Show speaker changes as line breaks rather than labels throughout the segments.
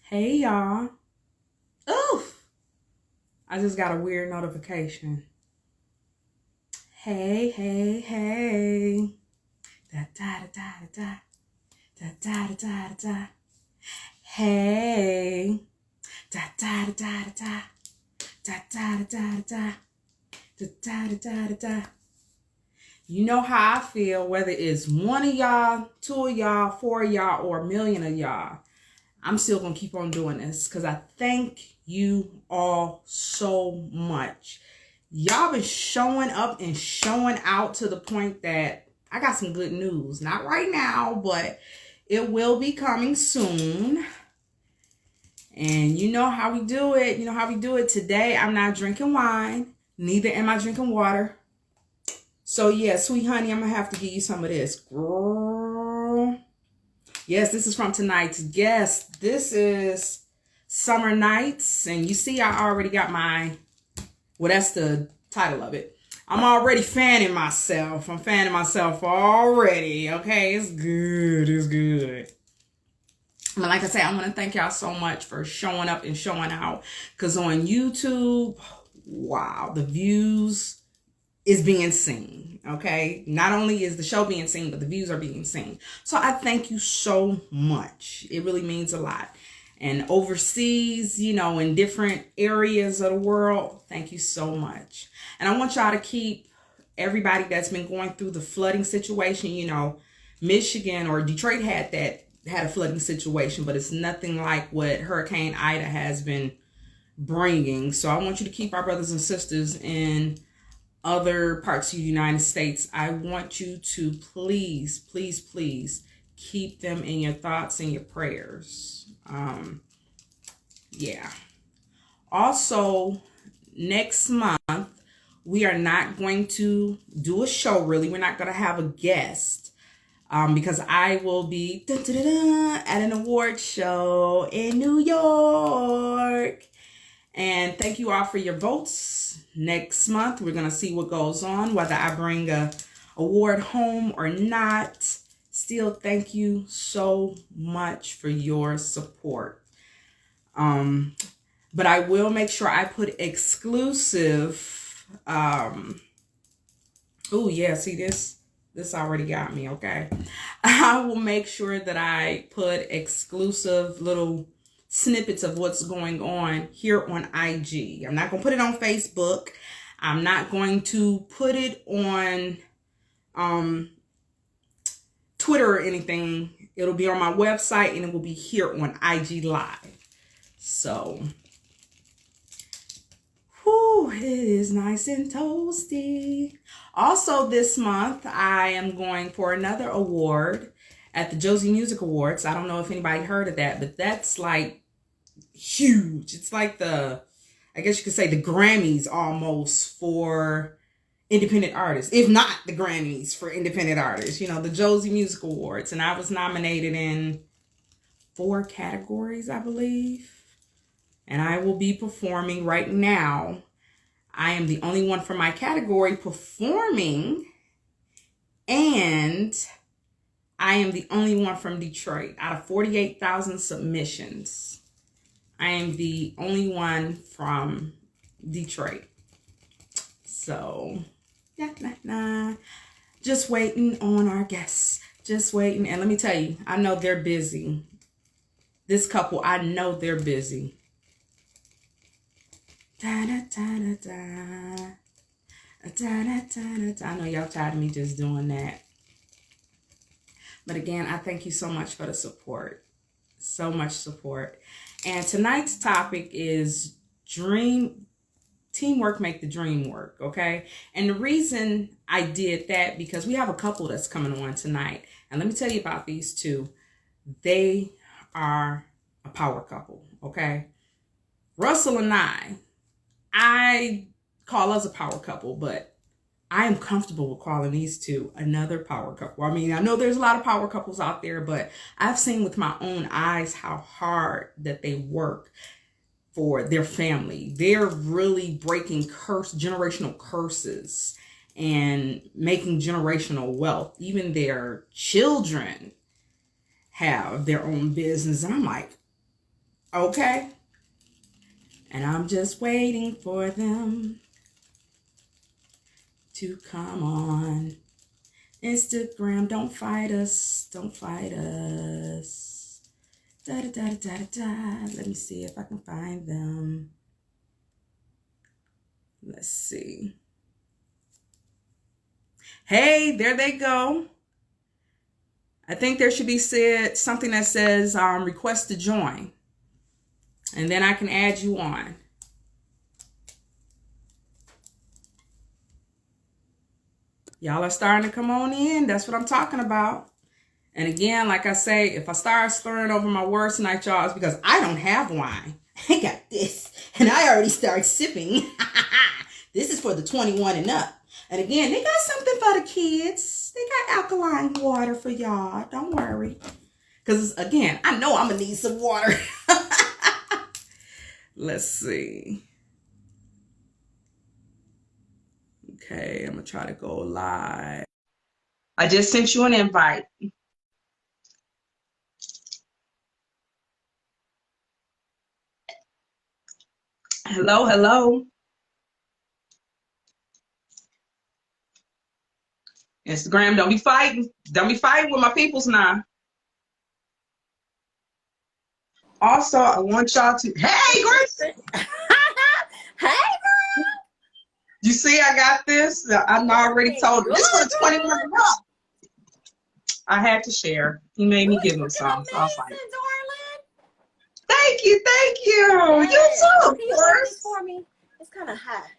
Hey y'all. Oof. I just got a weird notification. Hey, hey, hey. Da da da da da da da da da da da. Hey. Da da da da da da da da da da da da da da da. You know how I feel, whether it's one of y'all, two of y'all, four of y'all, or a million of y'all. I'm still going to keep on doing this because I thank you all so much. Y'all been showing up and showing out to the point that I got some good news. Not right now, but it will be coming soon. And you know how we do it. You know how we do it. Today, I'm not drinking wine. Neither am I drinking water. So yeah, sweet honey, I'm going to have to give you some of this. Girl. Yes, this is from tonight's guest. This is Summer Nights. And you see, I already got well, that's the title of it. I'm already fanning myself. I'm fanning myself already. Okay, it's good. It's good. But like I said, I want to thank y'all so much for showing up and showing out. Because on YouTube, wow, the views is being seen. Okay, not only is the show being seen, but the views are being seen. So I thank you so much. It really means a lot. And overseas, you know, in different areas of the world, thank you so much. And I want y'all to keep everybody that's been going through the flooding situation. You know, Michigan or Detroit had a flooding situation, but it's nothing like what Hurricane Ida has been bringing. So I want you to keep our brothers and sisters in other parts of the United States. I want you to please, please, please keep them in your thoughts and your prayers. Yeah. Also, next month, we are not going to do a show, really. We're not going to have a guest because I will be at an award show in New York. And thank you all for your votes. Next month, we're going to see what goes on, whether I bring a award home or not. Still, thank you so much for your support. But I will make sure I put exclusive. Oh, yeah, see this? This already got me, okay? I will make sure that I put exclusive little snippets of what's going on here on IG. I'm not going to put it on Facebook. I'm not going to put it on Twitter or anything. It'll be on my website and it will be here on IG Live. So, whew, it is nice and toasty. Also this month, I am going for another award at the Josie Music Awards. I don't know if anybody heard of that, but that's like huge. It's like I guess you could say the Grammys almost for independent artists, if not the Grammys for independent artists, you know, the Josie Music Awards. And I was nominated in 4 categories, I believe. And I will be performing right now. I am the only one from my category performing, and I am the only one from Detroit. Out of 48,000 submissions, I am the only one from Detroit. So, just waiting on our guests. Just waiting. And let me tell you, I know they're busy. This couple, I know they're busy. Da da da da da. Da da da da. I know y'all tired of me just doing that. But again, I thank you so much for the support. So much support. And tonight's topic is teamwork make the dream work, okay? And the reason I did that, because we have a couple that's coming on tonight. And let me tell you about these two. They are a power couple, okay? Russell and I call us a power couple, but I am comfortable with calling these two another power couple. I mean, I know there's a lot of power couples out there, but I've seen with my own eyes how hard that they work for their family. They're really breaking generational curses and making generational wealth. Even their children have their own business. And I'm like, Okay? And I'm just waiting for them to come on. Instagram, don't fight us. Don't fight us. Da da da da da da. Let me see if I can find them. Let's see. Hey, there they go. I think there should be something that says request to join. And then I can add you on. Y'all are starting to come on in. That's what I'm talking about. And again, like I say, if I start slurring over my words tonight, y'all, it's because I don't have wine. I got this. And I already started sipping. This is for the 21 and up. And again, they got something for the kids. They got alkaline water for y'all. Don't worry. Because again, I know I'm going to need some water. Let's see. Okay, I'm going to try to go live. I just sent you an invite. Hello, hello. Instagram, don't be fighting. Don't be fighting with my peoples now. Also, I want y'all to... Hey, Grace!
Hey, girl!
You see, I got this. I'm already told her. This was 21 and up. I had to share. He made me give him some. So I was like, thank you, thank you.
Yes.
You too, of
Can you hold
course.
this for me? It's kind of high.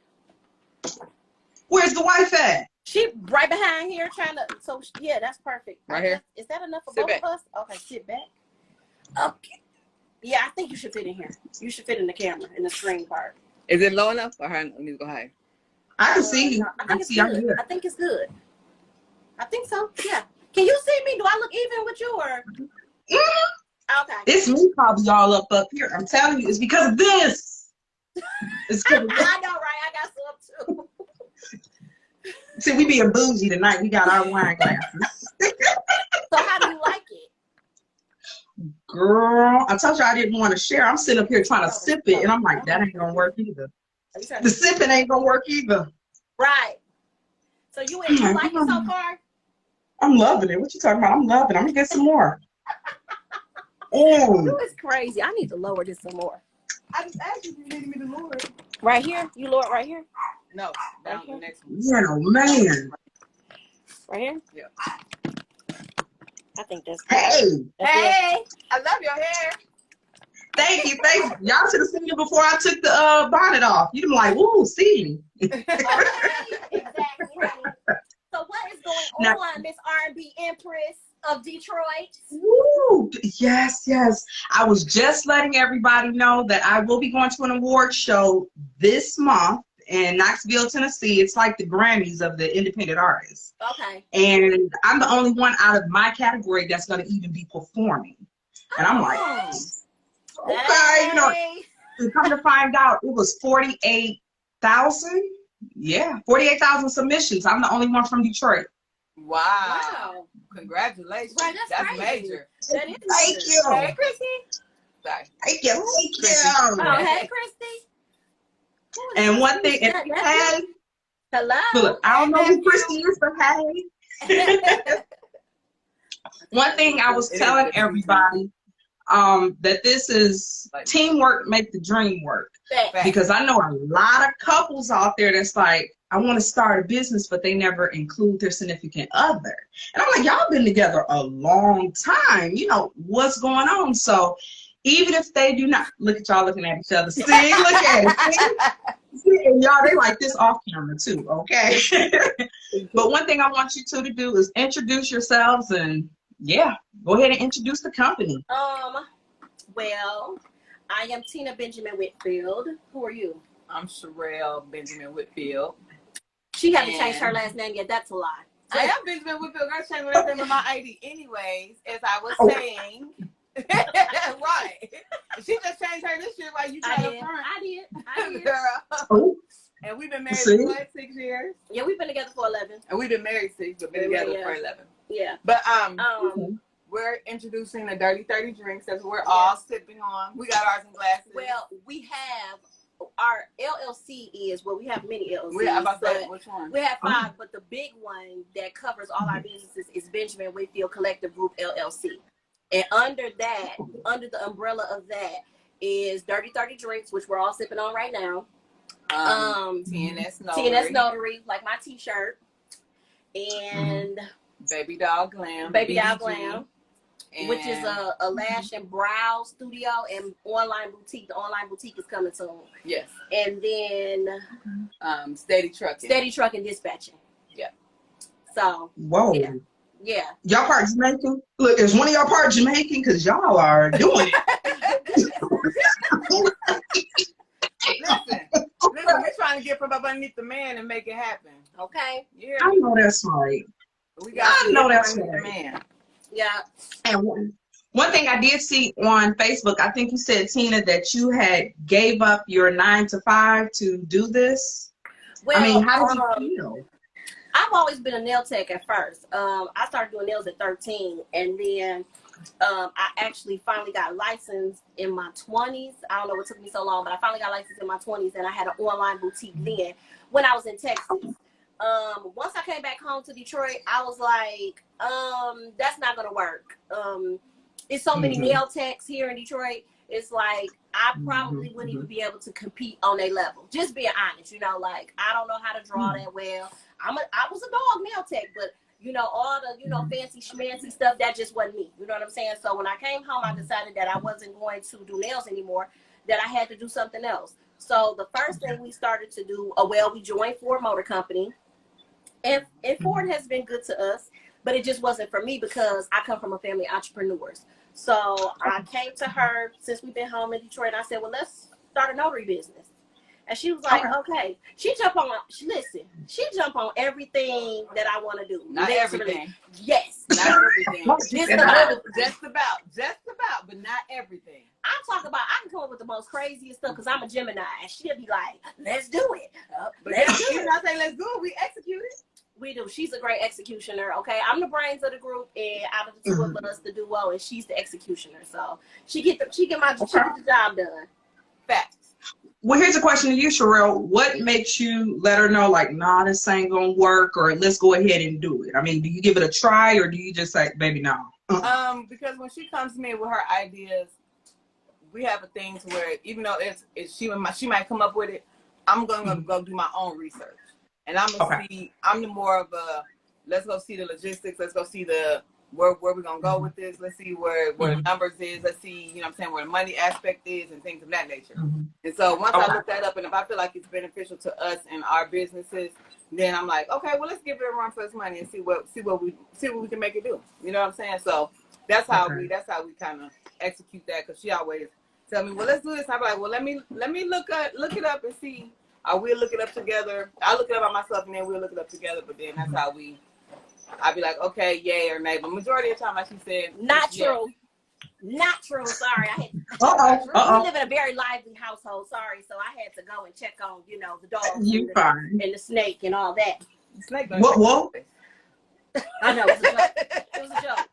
Where's the wife at?
She right behind here trying to, so yeah, that's perfect.
Right here.
Is that enough for
Sit
both
back.
of us? Okay, sit back. Okay. Yeah, I think you should fit in here. You should fit in the camera, in the screen part.
Is it low enough or high? Let me go higher.
I can see you.
No, I think it's
I'm
good.
good.
I think it's good. I think so, yeah. Can you see me? Do I look even with you or?
Mm-hmm.
Okay.
It's me probably all up here. I'm telling you, it's because of this. It's because of this.
I know, right? I got some too.
See, we being bougie tonight. We got our wine glasses.
So how do you like it?
Girl, I told you I didn't want to share. I'm sitting up here trying to sip it, and I'm like, that ain't gonna work either. The sipping ain't gonna work either.
Right. So you like it so far?
I'm loving it. What you talking about? I'm loving it. I'm gonna get some more.
You is crazy. I need to lower this some more.
I just asked you if you needed me to lower it.
Right here? You lower it right here?
No, down the next one.
Man, oh man.
Right here?
Yeah.
I think that's good.
Hey.
Hey, I love your hair.
Thank you, thank you. Y'all should have seen it before I took the bonnet off. You'd be like, ooh, see.
Okay, exactly. So what is going on, Miss RnBEmpress of Detroit?
Woo. Yes, yes. I was just letting everybody know that I will be going to an award show this month in Knoxville, Tennessee. It's like the Grammys of the independent artists.
Okay.
And I'm the only one out of my category that's going to even be performing. And I'm like, okay, you know, to come to find out, it was 48,000. Yeah, 48,000 submissions. I'm the only one from Detroit.
Wow. Congratulations.
Right,
that's
crazy.
major.
That is
Thank
major.
you.
Hey, Christy.
Sorry.
Thank you. Thank you.
Oh, hey, Christy.
And one thing, if you had,
hello.
look, I don't know who Christy is, but hey. One thing I was telling everybody, that this is teamwork make the dream work. Because I know a lot of couples out there that's like, I want to start a business, but they never include their significant other. And I'm like, y'all been together a long time. You know, what's going on? So even if they do not, look at y'all looking at each other. See, look at it. See, and y'all, they like this off camera too, okay? But one thing I want you two to do is introduce yourselves and yeah, go ahead and introduce the company.
Well, I am Tina Benjamin Whitfield. Who are you?
I'm Sherelle Benjamin Whitfield.
She hasn't changed her last name yet. That's a lie.
I am Benjamin Whitfield. I changed my last name on my ID anyways, as I was saying. Right. She just changed her this year while you tried to front.
I did.
Girl.
Oh.
And we've been married for what, 6 years?
Yeah, we've been together for 11.
And we've been married 6, but been together for 11.
Yeah.
But we're introducing the Dirty 30 drinks that we're all sipping on. We got ours in glasses.
Well, we have our LLC is we have many LLCs.
Which one?
We have 5, but the big one that covers all our businesses is Benjamin Whitfield Collective Group LLC. And under the umbrella of that is Dirty 30 Drinks, which we're all sipping on right now.
TNS Notary.
TNS Notary, like my t-shirt. And
Baby Doll Glam.
Baby Doll Glam. Which is a lash and brow studio and online boutique. The online boutique is coming soon.
Yes.
And then
Steady Trucking.
Steady Trucking Dispatching.
Yeah.
So
whoa.
Yeah.
Y'all part Jamaican? Look, is one of y'all part Jamaican? Because y'all are doing it.
Listen, we're trying to get from up underneath the man and make it happen.
Okay.
Yeah.
I know that's right.
I know that's right. The man.
Yeah.
And one thing I did see on Facebook, I think you said, Tina, that you had gave up your 9-to-5 to do this.
Well,
I mean, how did you feel?
I've always been a nail tech at first. I started doing nails at 13, and then I actually finally got licensed in my 20s. I don't know what took me so long, but I finally got licensed in my 20s, and I had an online boutique then when I was in Texas. Once I came back home to Detroit, I was like, that's not gonna work. It's so many nail techs here in Detroit. It's like I probably wouldn't even be able to compete on their level. Just being honest, like I don't know how to draw that well. I was a dog nail tech, but all the fancy schmancy stuff, that just wasn't me. You know what I'm saying? So when I came home, I decided that I wasn't going to do nails anymore, that I had to do something else. So the first thing we started to do, we joined Ford Motor Company. And Ford has been good to us, but it just wasn't for me because I come from a family of entrepreneurs. So I came to her since we've been home in Detroit, and I said, well, let's start a notary business. And she was like, okay. She jumped on everything that I want to do.
Not literally. Everything.
Yes.
Not everything. Just about, but not everything.
I can come up with the most craziest stuff because I'm a Gemini, and she'll be like, let's do it.
But let's not say let's do it, we execute it.
We do. She's a great executioner, okay? I'm the brains of the group, and out of the two of us, the duo, and she's the executioner. So she get the job done.
Facts.
Well, here's a question to you, Sherelle. What makes you let her know, like, nah, this ain't gonna work, or let's go ahead and do it? I mean, do you give it a try, or do you just say, baby, no?
Because when she comes to me with her ideas, we have a thing to where even though she might come up with it, I'm gonna go do my own research. And I'm gonna see. I'm the more of a let's go see the logistics. Let's go see where we're gonna go with this. Let's see where the numbers is. Let's see, where the money aspect is and things of that nature. And so once I look that up, and if I feel like it's beneficial to us and our businesses, then I'm like, okay, well, let's give it a run for its money and see what we can make it do. You know what I'm saying? So that's how we kind of execute that, because she always tell me, well, let's do this. I'm like, well, let me look it up and see. We'll look it up together. I'll look it up by myself, and then we'll look it up together. But then that's how I'll be like, okay, yay or nay. But majority of the time, like she said,
not true. Not true. Sorry, we live in a very lively household. Sorry, so I had to go and check on, the dogs and the snake and all that.
The snake.
What?
I know, it was a joke.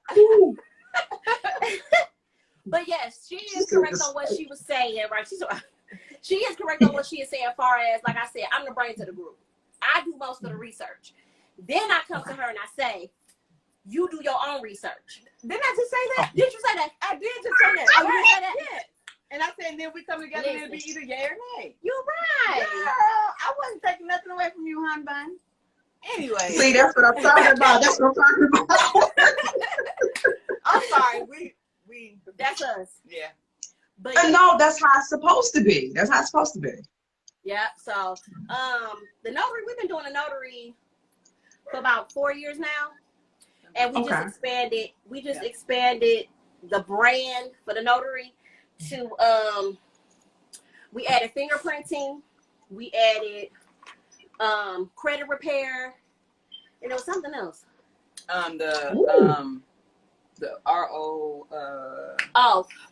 But yes, she is correct on what she was saying, right? She is correct on what she is saying, as far as, like I said, I'm the brains of the group. I do most of the research. Then I come to her and I say, you do your own research.
Didn't I just say that?
Did you say that?
I did just say that.
Oh, you said that?
Yeah. And I said, and then we come together and it'll be either yay or nay.
You're right.
Girl, I wasn't taking nothing away from you, hon bun. Anyway.
See, that's what I'm talking about.
I'm sorry. We that's us.
Yeah.
But
no, that's how it's supposed to be.
Yeah. So, the notary, we've been doing a notary for about 4 years now, and we just expanded. We just expanded the brand for the notary to. We added fingerprinting. We added credit repair, and there was something else.
The RO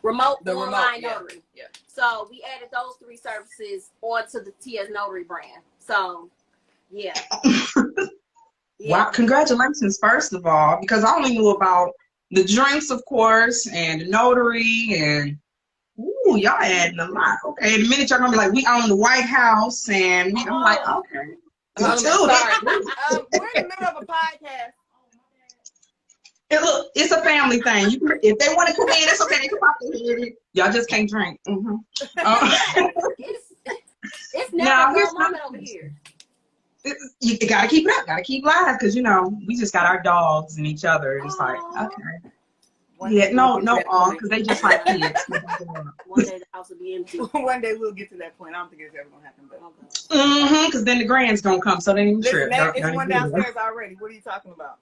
remote online notary.
Yeah.
So we added those 3 services onto the TS Notary brand. So yeah.
Wow, congratulations, first of all, because I only knew about the drinks, of course, and the notary, and ooh, y'all adding a lot. Okay, the minute y'all gonna be like, we own the White House, and I'm like, okay.
I'm
Too.
sorry. We're in the middle of a podcast.
And look, it's a family thing. You can, if they want to come in, it's okay. They can pop their head. Y'all just can't drink.
It's never a dull moment over here.
You gotta keep it up. Gotta keep live because we just got our dogs and each other. It's like okay. No, because they just like kids.
One day the house will be empty.
One day we'll get to that point. I don't think it's ever gonna happen, but
because then the grand's gonna come, so they ain't trip.
It's one downstairs already. What are you talking about?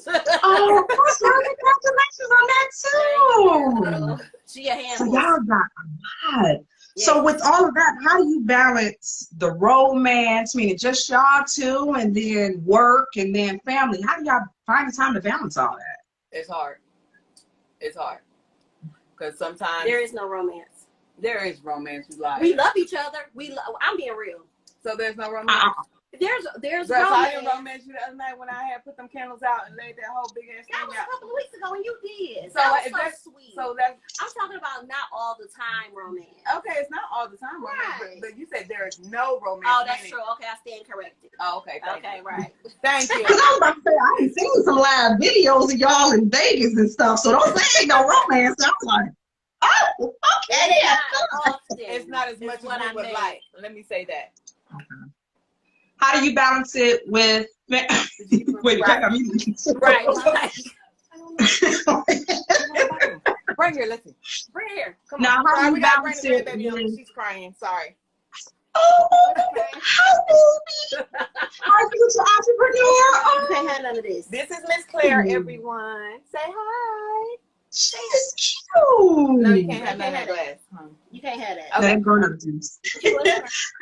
Oh, congratulations on that too.
She a handful.
So y'all got a lot.
Yes.
So with all of that, how do you balance the romance, meaning just y'all two, and then work, and then family? How do y'all find the time to balance all that?
It's hard. It's hard because sometimes
there is no romance.
There is romance.
We love each other. I'm being real.
So there's no romance.
There's
Girl,
romance.
so I didn't romance you the other night when I had put them candles out and laid that whole big ass thing
That was
out.
a couple of weeks ago when you did.
So
that was so sweet.
So that's.
I'm talking about not all the time romance.
Okay, it's not all the time romance,
Right.
but you said there is no romance.
Oh, that's true. Okay, I stand corrected.
Oh, okay.
Okay, right.
Thank you.
Because I was about to say, I ain't seen some live videos of y'all in Vegas and stuff, so don't say ain't no romance. I'm like, oh, okay.
It's not as much as we would like. Let me say that.
Okay. How do you balance it with? Wait,
right. Right.
Bring her, listen.
Bring her here. Come
now,
on.
how do
We
you
got to
balance
bring the
it?
baby on. She's crying. Sorry.
Oh, hi, baby. Hi, future entrepreneur.
You can't have none of this.
This is Miss Claire, everyone. Say hi.
She's cute.
No, you can't have none of that glass.
You can't have that.
Okay. Grown-up juice.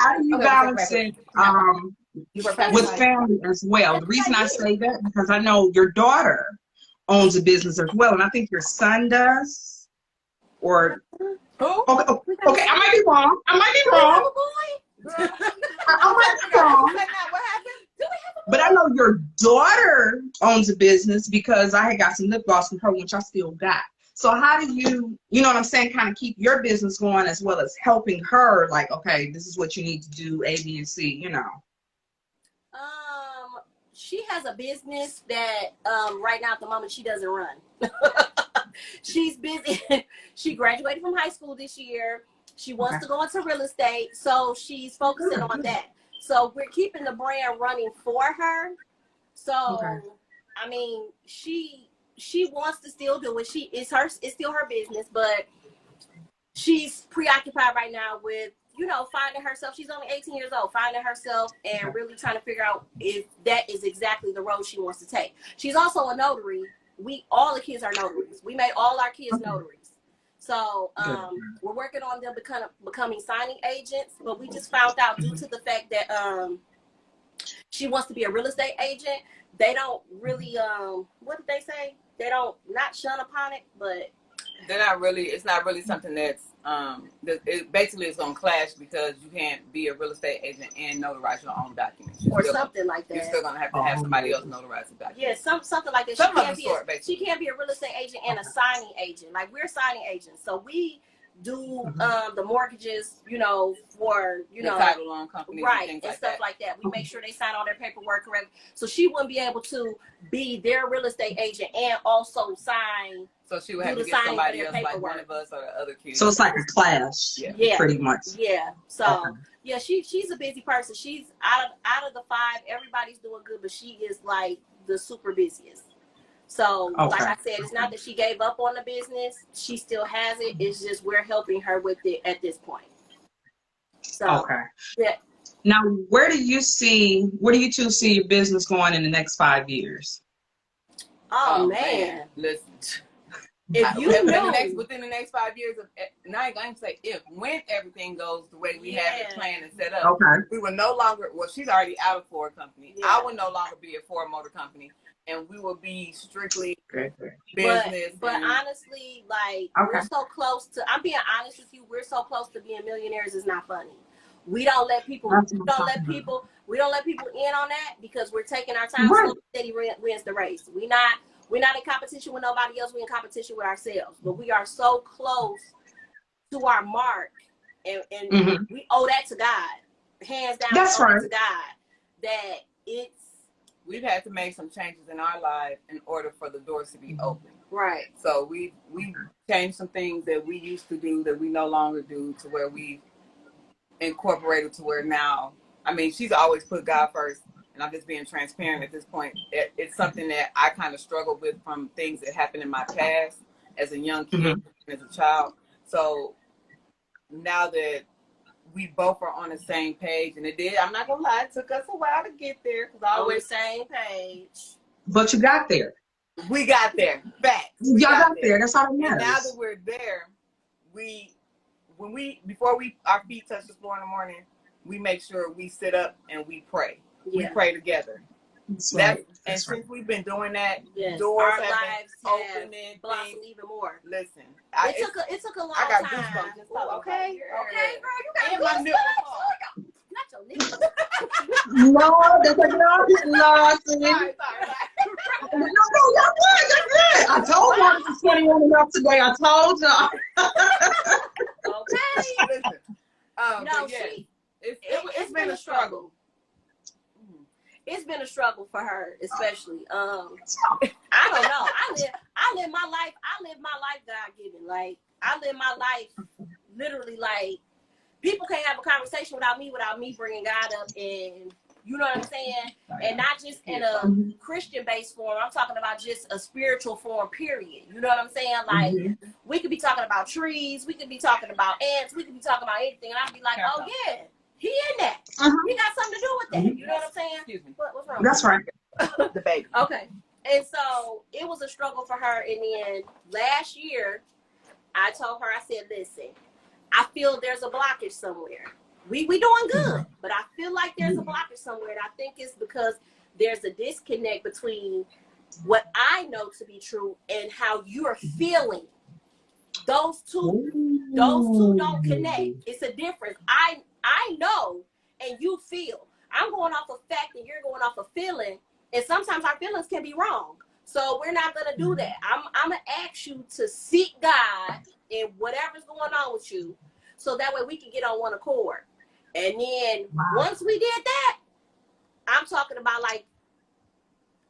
How do you balance it with family as well? The reason I say that because I know your daughter owns a business as well, and I think your son does. Or
who?
Okay, I might be wrong. I might be wrong.
What happened?
But I know your daughter owns a business because I had got some lip gloss from her, which I still got. So how do you know what I'm saying, kind of keep your business going as well as helping her, like, okay, this is what you need to do, A, B, and C,
She has a business that right now at the moment she doesn't run. She's busy. She graduated from high school this year. She wants to go into real estate, so she's focusing on that. So we're keeping the brand running for her. So I mean, she wants to still do it. It's still her business, but she's preoccupied right now with finding herself. She's only 18 years old, finding herself and really trying to figure out if that is exactly the road she wants to take. She's also a notary. All the kids are notaries. We made all our kids notaries. So we're working on them becoming signing agents, but we just found out due to the fact that she wants to be a real estate agent, they don't really, what did they say? They don't, not shun upon it, but
they're not really, it's not really something that's, it basically is going to clash because you can't be a real estate agent and notarize your own documents.
Something like that.
You're still going to have somebody else notarize the documents.
Yeah, something like that. She can't be a real estate agent and a signing agent. Like, we're signing agents. So we do the mortgages, for,
the title loan companies
and stuff like that. We make sure they sign all their paperwork correct. So she wouldn't be able to be their real estate agent and also sign.
So she would have to get somebody else, like one of us or the other kids.
So it's like a clash, pretty much.
Yeah. So she's a busy person. She's out of the 5, everybody's doing good, but she is like the super busiest. So like I said, it's not that she gave up on the business. She still has it. It's just we're helping her with it at this point. So yeah.
Now, where do you two see your business going in the next 5 years?
Oh man.
Listen.
If you
within the next 5 years, and I ain't going to say when everything goes the way we have it planned and set up, we will no longer, she's already out of Ford Company. Yeah. I will no longer be a Ford Motor Company, and we will be strictly business.
But honestly, like, we're so close to, I'm being honest with you, we're so close to being millionaires, it's not funny. We don't let people, we don't let people in on that because we're taking our time. Slow, steady wins the race. We're We're not in competition with nobody else. We're in competition with ourselves. But we are so close to our mark, and we owe that to God. Hands down,
that's right.
to God. That
we've had to make some changes in our life in order for the doors to be open.
Right.
So we changed some things that we used to do that we no longer do, to where we incorporated to where now, I mean, she's always put God first, and I'm just being transparent at this point. It's something that I kind of struggled with from things that happened in my past as a young kid, as a child. So now that we both are on the same page, and I'm not gonna lie, it took us a while to get there, because I always
same page.
But you got there.
We got there. Facts.
Y'all got there. That's all that matters.
And now that we're there, before our feet touch the floor in the morning, we make sure we sit up and we pray. Yeah. We pray together.
Right.
And since we've been doing that,
yes,
doors
our
have
lives
been opening,
blossom even more.
Listen,
it took a long time.
I got goosebumps.
Okay, girl, you got
goosebumps.
Not your nipples.
No, that's like no. Sorry. No, y'all good. I told y'all this is 21 enough today. I told y'all.
Okay.
Listen.
No,
yeah,
it's been a struggle. It's been a struggle for her, especially. I don't know. I live my life. I live my life God-given. Like, I live my life literally like, people can't have a conversation without me bringing God up, and you know what I'm saying? And not just in a Christian-based form. I'm talking about just a spiritual form, period. You know what I'm saying? Like, we could be talking about trees. We could be talking about ants. We could be talking about anything. And I'd be like, oh, yeah, he in that. He got something to do with that. You know what I'm saying?
Excuse me.
What's wrong?
That's right.
The baby.
Okay. And so it was a struggle for her. And then last year, I told her, I said, listen, I feel there's a blockage somewhere. We doing good, but I feel like there's a blockage somewhere. And I think it's because there's a disconnect between what I know to be true and how you're feeling. Those two don't connect. It's a difference. I know and you feel. I'm going off of fact and you're going off of feeling. And sometimes our feelings can be wrong. So we're not going to do that. I'm going to ask you to seek God in whatever's going on with you, so that way we can get on one accord. And then once we did that, I'm talking about like,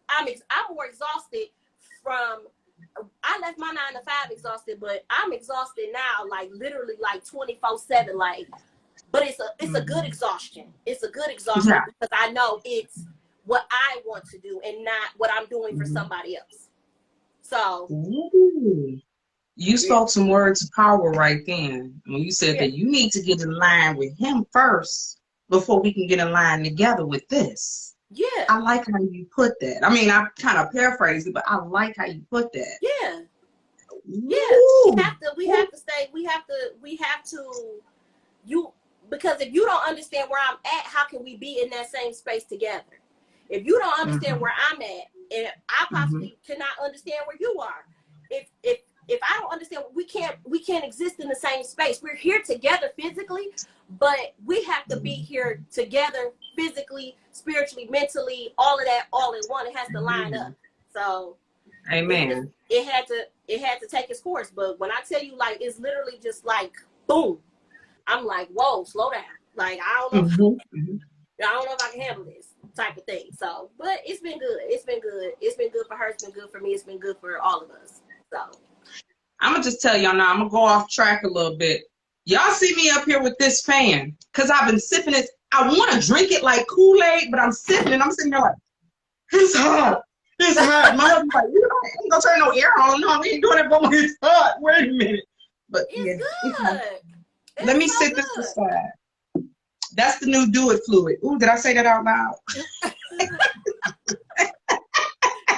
I'm more exhausted from, I left my 9 to 5 exhausted, but I'm exhausted now, like literally like 24/7, like, but it's a good exhaustion. It's a good exhaustion because I know it's what I want to do and not what I'm doing for somebody else. So.
You spoke some words of power right then when you said that you need to get in line with him first before we can get in line together with this.
Yeah.
I like how you put that. I mean, I kind of paraphrased it, but I like how you put that.
Yeah. Yeah. We have to, because if you don't understand where I'm at, how can we be in that same space together? If you don't understand where I'm at, and I possibly cannot understand where you are. If I don't understand, we can't exist in the same space. We're here together physically, but we have to be here together physically, spiritually, mentally, all of that, all in one. It has to line up. So,
amen.
It had to take its course. But when I tell you, like, it's literally just like boom. I'm like, whoa, slow down. Like, I don't know if I can handle this type of thing. So, but it's been good. It's been good. It's been good for her. It's been good for me. It's been good for all of us. So.
I'm going to just tell y'all now, I'm going to go off track a little bit. Y'all see me up here with this fan because I've been sipping it. I want to drink it like Kool-Aid, but I'm sipping it. I'm sitting there like, it's hot. It's hot. My husband's like, you ain't going to turn no air on. No, we ain't doing it, but it's hot. Wait a minute. But
it's good.
Let me sit this aside. That's the new Do It fluid. Ooh, did I say that out loud?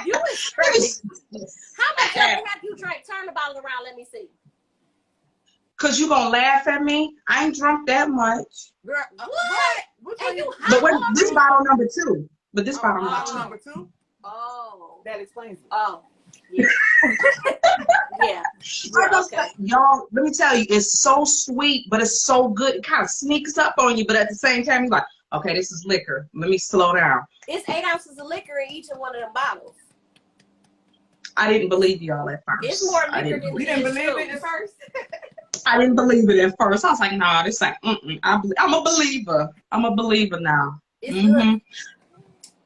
You is crazy. How much have you drank? Turn the bottle around. Let me see.
Cause you gonna laugh at me. I ain't drunk that much.
Girl, what? And you
but wait, this bottle number 2. But this bottle
number 2.
Oh,
that explains it.
Oh, yeah. Yeah.
Okay. Y'all, let me tell you, it's so sweet, but it's so good. It kind of sneaks up on you, but at the same time, you're like, okay, this is liquor. Let me slow down.
It's 8 ounces of liquor in each of one of them bottles.
I didn't believe y'all at first.
It's more
I
liquor
didn't
than
You
it
didn't
is
believe it
shoes.
at first?
I didn't believe it at first. I was like, nah, this ain't. I'm a believer. I'm a believer now.
It's good.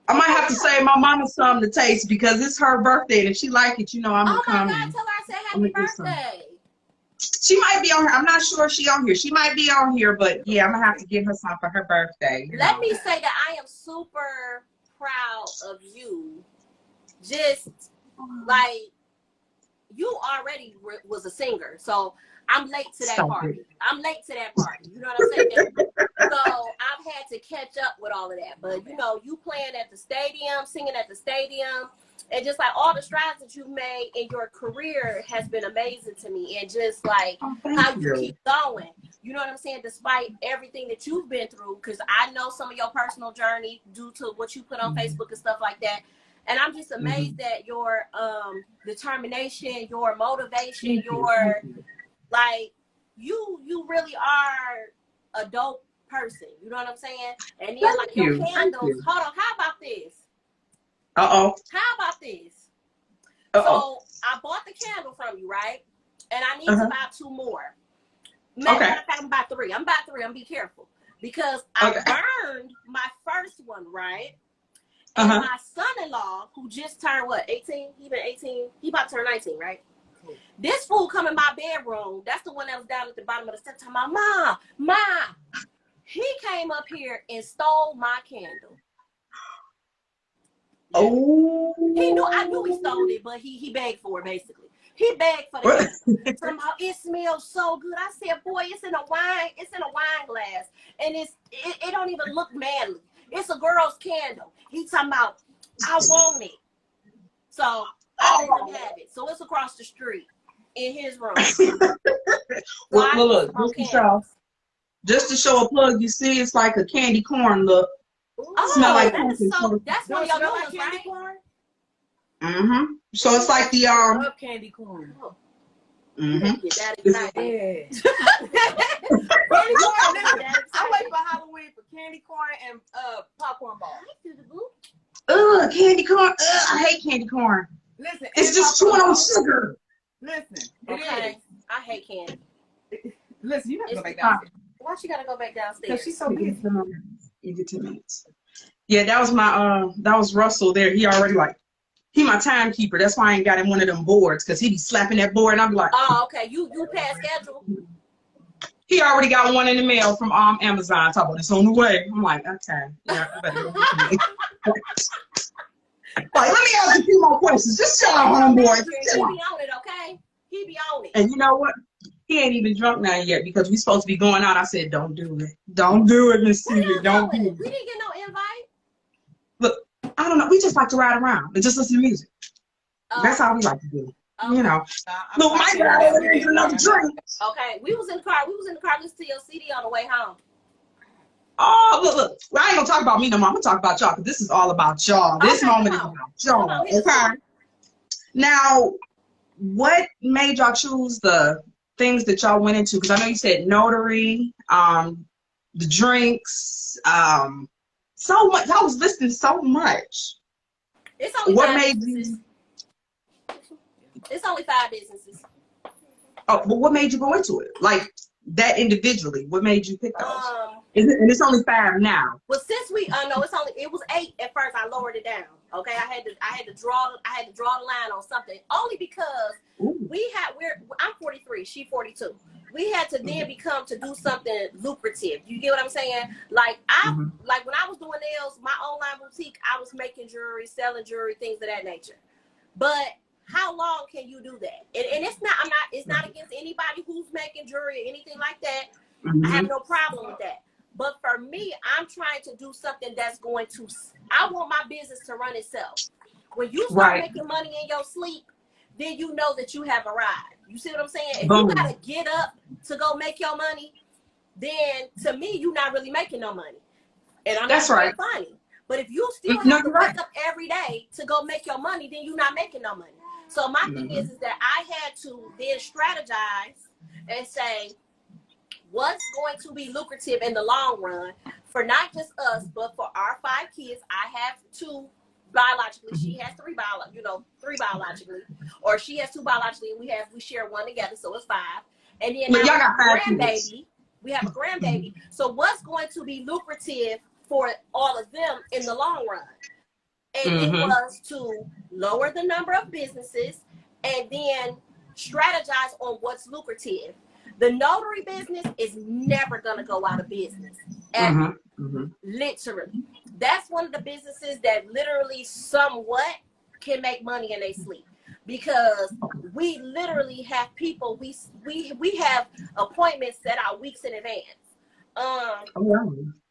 I might have to say my mama some to taste because it's her birthday, and if she like it, you know I'm gonna
Oh my
come.
God,
And
tell her I said
I'm
happy
gonna get some.
birthday.
She might be on here. I'm not sure if she on here. She might be on here, but yeah, I'm gonna have to give her some for her birthday. You
Let
know.
me say that I am super proud of you. Just like you already was a singer, so I'm late to that
Stop
party.
it.
I'm late to that party. You know what I'm saying? So I've had to catch up with all of that. But you know, you playing at the stadium, singing at the stadium, and just like all the strides that you've made in your career has been amazing to me. And just like
Oh, thank
how you
you.
keep going. You know what I'm saying? Despite everything that you've been through, because I know some of your personal journey due to what you put on Facebook and stuff like that. And I'm just amazed at your determination, your motivation, your like you really are a dope person. You know what I'm saying? And then like your candles. Hold on, how about this?
Uh-oh.
How about this?
Uh-oh.
So I bought the candle from you, right? And I need
Uh-huh.
to buy 2 more. Matter of fact, I'm about 3. I'm about 3. I'm be careful. Because I burned my first one, right? And my son-in-law, who just turned what, 18? He been 18. He about to turn 19, right? This fool come in my bedroom. That's the one that was down at the bottom of the steps. Talking about, Ma. He came up here and stole my candle.
Oh.
I knew he stole it, but he begged for it, basically. He begged for the candle. Somehow it smells so good. I said, boy, it's in a wine glass. And it don't even look manly. It's a girl's candle. He talking about, I want it. So I let him have it. So it's across the street in his room.
Well, look, just to show a plug, you see, it's like a candy corn look.
Oh,
smell like
that is so. That's one of your new ones,
candy
right?
corn?
So it's like the
I love candy corn.
That excited.
Candy corn. Listen, I wait for Halloween for candy corn and popcorn balls.
Candy corn. I hate candy corn.
Listen,
it's just chewing on sugar.
Listen,
okay. I hate candy.
Listen, you have to go back downstairs.
Why she gotta go back downstairs?
Because she's so busy.
You get 10 minutes. Yeah, that was that was Russell there. He already he my timekeeper. That's why I ain't got him one of them boards, because he be slapping that board and I'm like,
oh, okay. You past schedule.
He already got one in the mail from Amazon. Talking about it's on the way. I'm like, okay. Yeah, you better go get me. Like, let me ask you a few more questions. Just chill out, homeboy.
He be on it, okay? He be on it.
And you know what? He ain't even drunk now yet because we supposed to be going out. I said, don't do it. Don't do it, Miss Celia. Don't do it.
We didn't get no invite.
Look, I don't know. We just like to ride around and just listen to music. That's how we like to do. You know. Look, my guy over there for another drink.
Okay, we was in the car. Listening to your CD on the way home.
Oh, look. Well, I ain't gonna talk about me no more. I'm gonna talk about y'all because this is all about y'all. This moment is about y'all. Okay. Now, what made y'all choose the things that y'all went into? Because I know you said Notary, the drinks, so much. I was listening so much.
It's only
what
5
made
businesses.
you?
It's only 5 businesses.
Oh, but what made you go into it? Like that individually, what made you pick those? And it's only 5 now.
Well, since we no, it was 8 at first. I lowered it down. Okay, I had to draw the line on something only because I'm 43, she 42. We had to then become to do something lucrative. You get what I'm saying? Like like when I was doing nails, my online boutique, I was making jewelry, selling jewelry, things of that nature. But how long can you do that? And it's not against anybody who's making jewelry or anything like that. I have no problem with that. But for me, I'm trying to do something that's going to, I want my business to run itself. When you start making money in your sleep, then you know that you have arrived. You see what I'm saying? If you got to get up to go make your money, then to me, you're not really making no money. And I'm not being funny. But if you still have to wake up every day to go make your money, then you're not making no money. So my thing is that I had to then strategize and say, what's going to be lucrative in the long run for not just us, but for our 5 kids. I have 2 biologically. She has three biologically, or she has two biologically, and we share one together, so it's 5. And then
But
now
y'all got 5
grandbaby. We have a grandbaby. So what's going to be lucrative for all of them in the long run? And it was to lower the number of businesses and then strategize on what's lucrative. The notary business is never going to go out of business. Ever. Literally. That's one of the businesses that literally somewhat can make money in their sleep. Because we literally have people, we have appointments set out weeks in advance.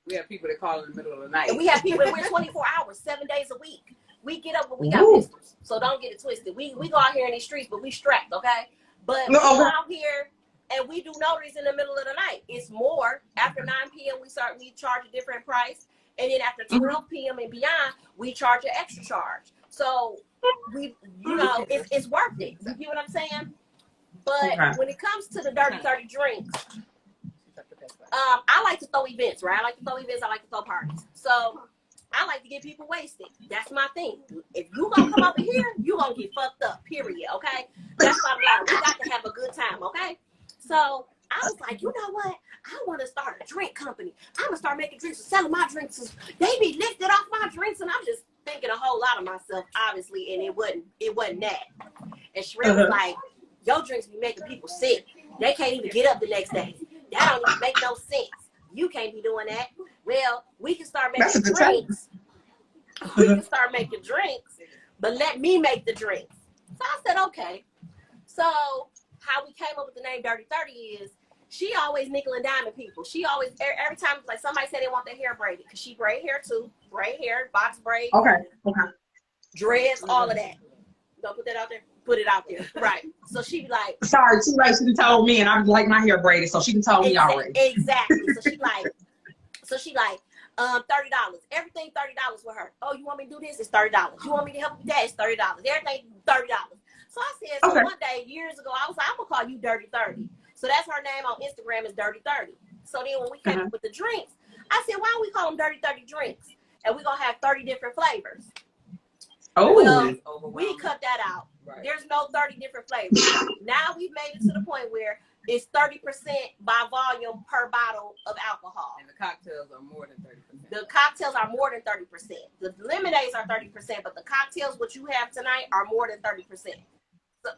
We have people that call in the middle of the night.
And we have people, we're 24 hours, 7 days a week. We get up when we got pistols. So don't get it twisted. We go out here in these streets, but we strapped, okay? But we go out here and we do notaries in the middle of the night. It's more. After 9 p.m., we charge a different price. And then after 12 p.m. and beyond, we charge an extra charge. So it's worth it. You get what I'm saying? But when it comes to the Dirty 30 drinks, I like to throw events, right? I like to throw events. I like to throw parties. So I like to get people wasted. That's my thing. If you gonna come over here, you gonna get fucked up, period, okay? That's my line. We got to have a good time, okay? So I was like, you know what? I want to start a drink company. I'm going to start making drinks and selling my drinks. They be lifted off my drinks, and I'm just thinking a whole lot of myself, obviously, and it wasn't that. And Sherelle was like, your drinks be making people sick. They can't even get up the next day. That don't even make no sense. You can't be doing that. Well, we can start making drinks. We can start making drinks, but let me make the drinks. So I said, okay. So how we came up with the name Dirty 30 is she always nickel and diming people. She always, every time, like somebody said they want their hair braided, because she braid hair too. Braid hair, box braid. Dreads, all of that. Don't put that out there. Put it out there. Right. So she be like,
sorry, too late. She done told me, and I like my hair braided, so she done told me already.
Exactly. So she like, $30. Everything $30 for her. Oh, you want me to do this? It's $30. You want me to help with that? It's $30. Everything $30. So I said, so one day, years ago, I was like, I'm going to call you Dirty 30. So that's her name on Instagram is Dirty 30. So then when we came up with the drinks, I said, why don't we call them Dirty 30 drinks? And we're going to have 30 different flavors. Well, we cut that out. Right. There's no 30 different flavors. Now we've made it to the point where it's 30% by volume per bottle of alcohol.
And the cocktails are more than 30%.
The cocktails are more than 30%. The lemonades are 30%, but the cocktails, what you have tonight, are more than 30%. So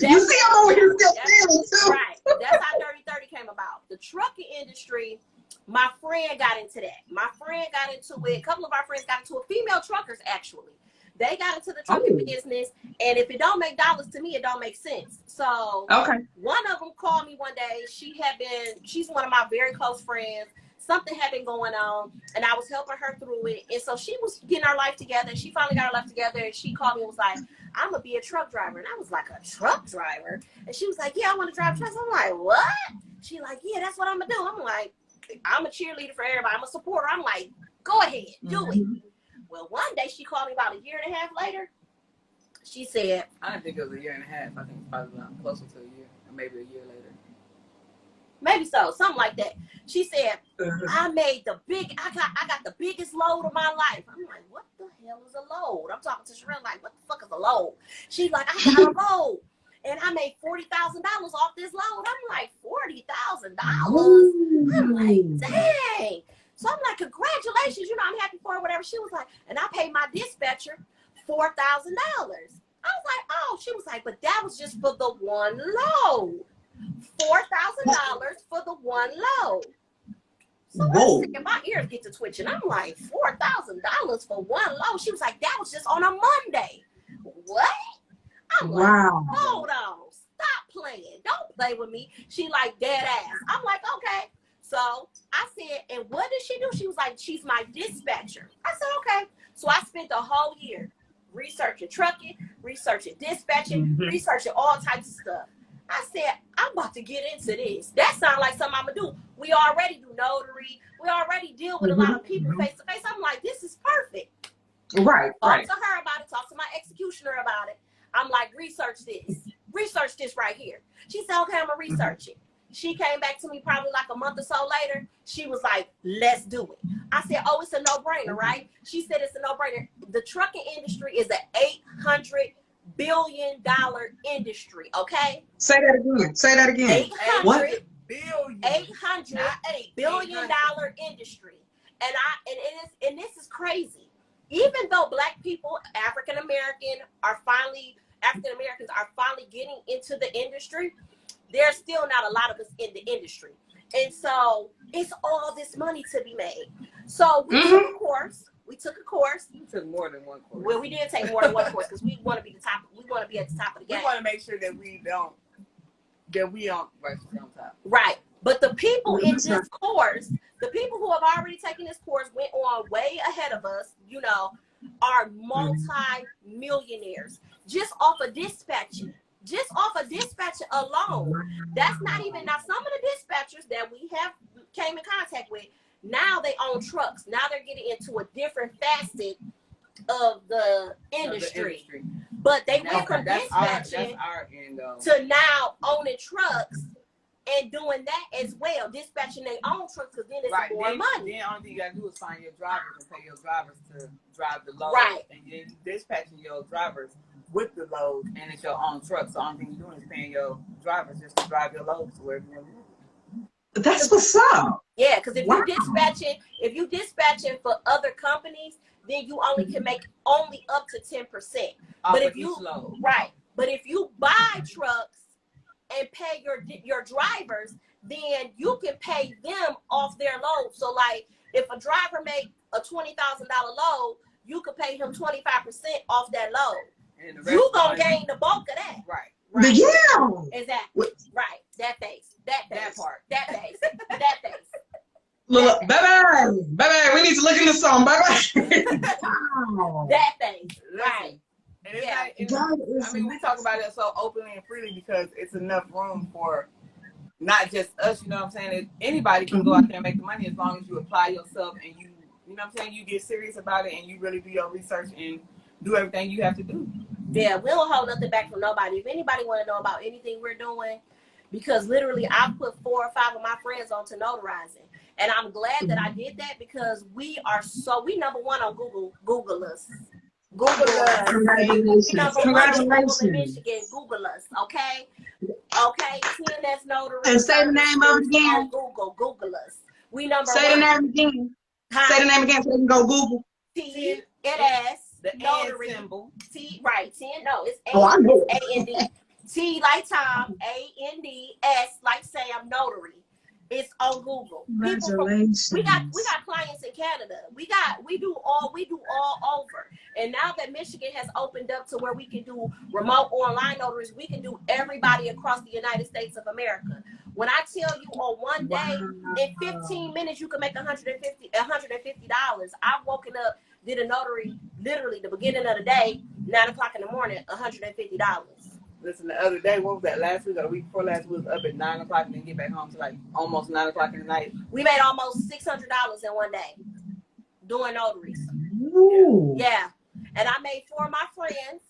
you see, I'm over here still feeling too.
Right. That's how Dirty 30 came about. The trucking industry, my friend got into that. My friend got into it. A couple of our friends got into it. Female truckers, actually. They got into the trucking business, and if it don't make dollars to me, it don't make sense. So one of them called me one day. She's one of my very close friends. Something had been going on, and I was helping her through it. And so she was getting her life together. She finally got her life together, and she called me and was like, I'm going to be a truck driver. And I was like, a truck driver? And she was like, yeah, I want to drive trucks. I'm like, what? She like, yeah, that's what I'm going to do. I'm like, I'm a cheerleader for everybody. I'm a supporter. I'm like, go ahead, do it. Well, one day she called me about 1.5 years later. She said,
I didn't think it was 1.5 years. I think it's probably closer to a year, or maybe a year later.
Maybe so, something like that. She said, I got the biggest load of my life. I'm like, what the hell is a load? I'm talking to Sherelle like, what the fuck is a load? She's like, I got a load. And I made $40,000 off this load. I'm like, $40,000? I'm like, dang. So I'm like, congratulations. You know, I'm happy for her, whatever. She was like, and I paid my dispatcher $4,000. I was like, oh. She was like, but that was just for the one load. $4,000 for the one load. So I'm thinking, my ears get to twitching. I'm like, $4,000 for one load? She was like, that was just on a Monday. What? I'm like, hold on. Stop playing. Don't play with me. She like, dead ass. I'm like, okay. So I said, and what does she do? She was like, she's my dispatcher. I said, okay. So I spent the whole year researching trucking, researching dispatching, researching all types of stuff. I said, I'm about to get into this. That sounds like something I'm going to do. We already do notary. We already deal with a lot of people face to face. I'm like, this is perfect.
Right.
Talk to her about it. Talk to my executioner about it. I'm like, research this. Research this right here. She said, okay, I'm going to research it. She came back to me probably like a month or so later. She was like, let's do it. I said, oh, it's a no-brainer, right? She said it's a no-brainer. The trucking industry is an $800 billion industry, okay?
Say that again. Say that again. What?
$800 billion industry. And this is crazy. Even though Black people, African Americans are finally getting into the industry, there's still not a lot of us in the industry. And so it's all this money to be made. So we took a course. We took
more than one course.
Well, we did take more than one course because we want to be we want to be at the top of the game.
We want to make sure that we don't right on top.
Right. But the people in this course, the people who have already taken this course went on way ahead of us, you know, are multi-millionaires just off of dispatching. Just off of dispatching alone. That's not even, now some of the dispatchers that we have came in contact with, now they own trucks. Now they're getting into a different facet of the industry. But they went from dispatching to now owning trucks and doing that as well, dispatching their own trucks, because then it's more money.
Then the only thing you gotta do is find your drivers and pay your drivers to drive the load.
Right.
And then dispatching your drivers with the load, and it's your own truck. So the only thing you're doing is paying your drivers just to drive your loads to wherever you want to go.
That's what's up.
Yeah, because if you dispatching for other companies, then you only can make only up to 10%. But if you but if you buy trucks and pay your drivers, then you can pay them off their load. So like if a driver make a $20,000 load, you could pay him 25% off that load. And you gonna gain the bulk of that.
Right. Yeah.
Exactly. Right. That face. That face.
Look, baby, we need to look into something, baby.
That face. Right.
And it's I mean, we talk about it so openly and freely because it's enough room for not just us, you know what I'm saying? Anybody can go out there and make the money as long as you apply yourself and you know what I'm saying? You get serious about it and you really do your research and do everything you have to do.
Yeah, we don't hold nothing back from nobody. If anybody want to know about anything we're doing, because literally I put 4 or 5 of my friends onto notarizing. And I'm glad that I did that because we number one on Google us.
Congratulations. Congratulations.
In Michigan, Google us, okay? Okay, TNS Notary.
And say the name of it again.
Google us. We number
say
one.
The name again. Say the name again so they can go Google.
TNS
the
Notary.
symbol.
It's
I know.
A-N-D. T like Tom, A-N-D-S like Sam, Notary. It's on Google.
Congratulations.
We got clients in Canada. We do all over. And now that Michigan has opened up to where we can do remote online notaries, we can do everybody across the United States of America. When I tell you on one day, in 15 minutes, you can make $150. I've woken up, did a notary, literally the beginning of the day, 9 o'clock in the morning, $150.
Listen, the other day, what was that, last week or the week before last, we was up at 9 o'clock and then get back home to like almost 9 o'clock in the night.
We made almost $600 in one day doing notaries.
Ooh.
Yeah. And I made 4 of my friends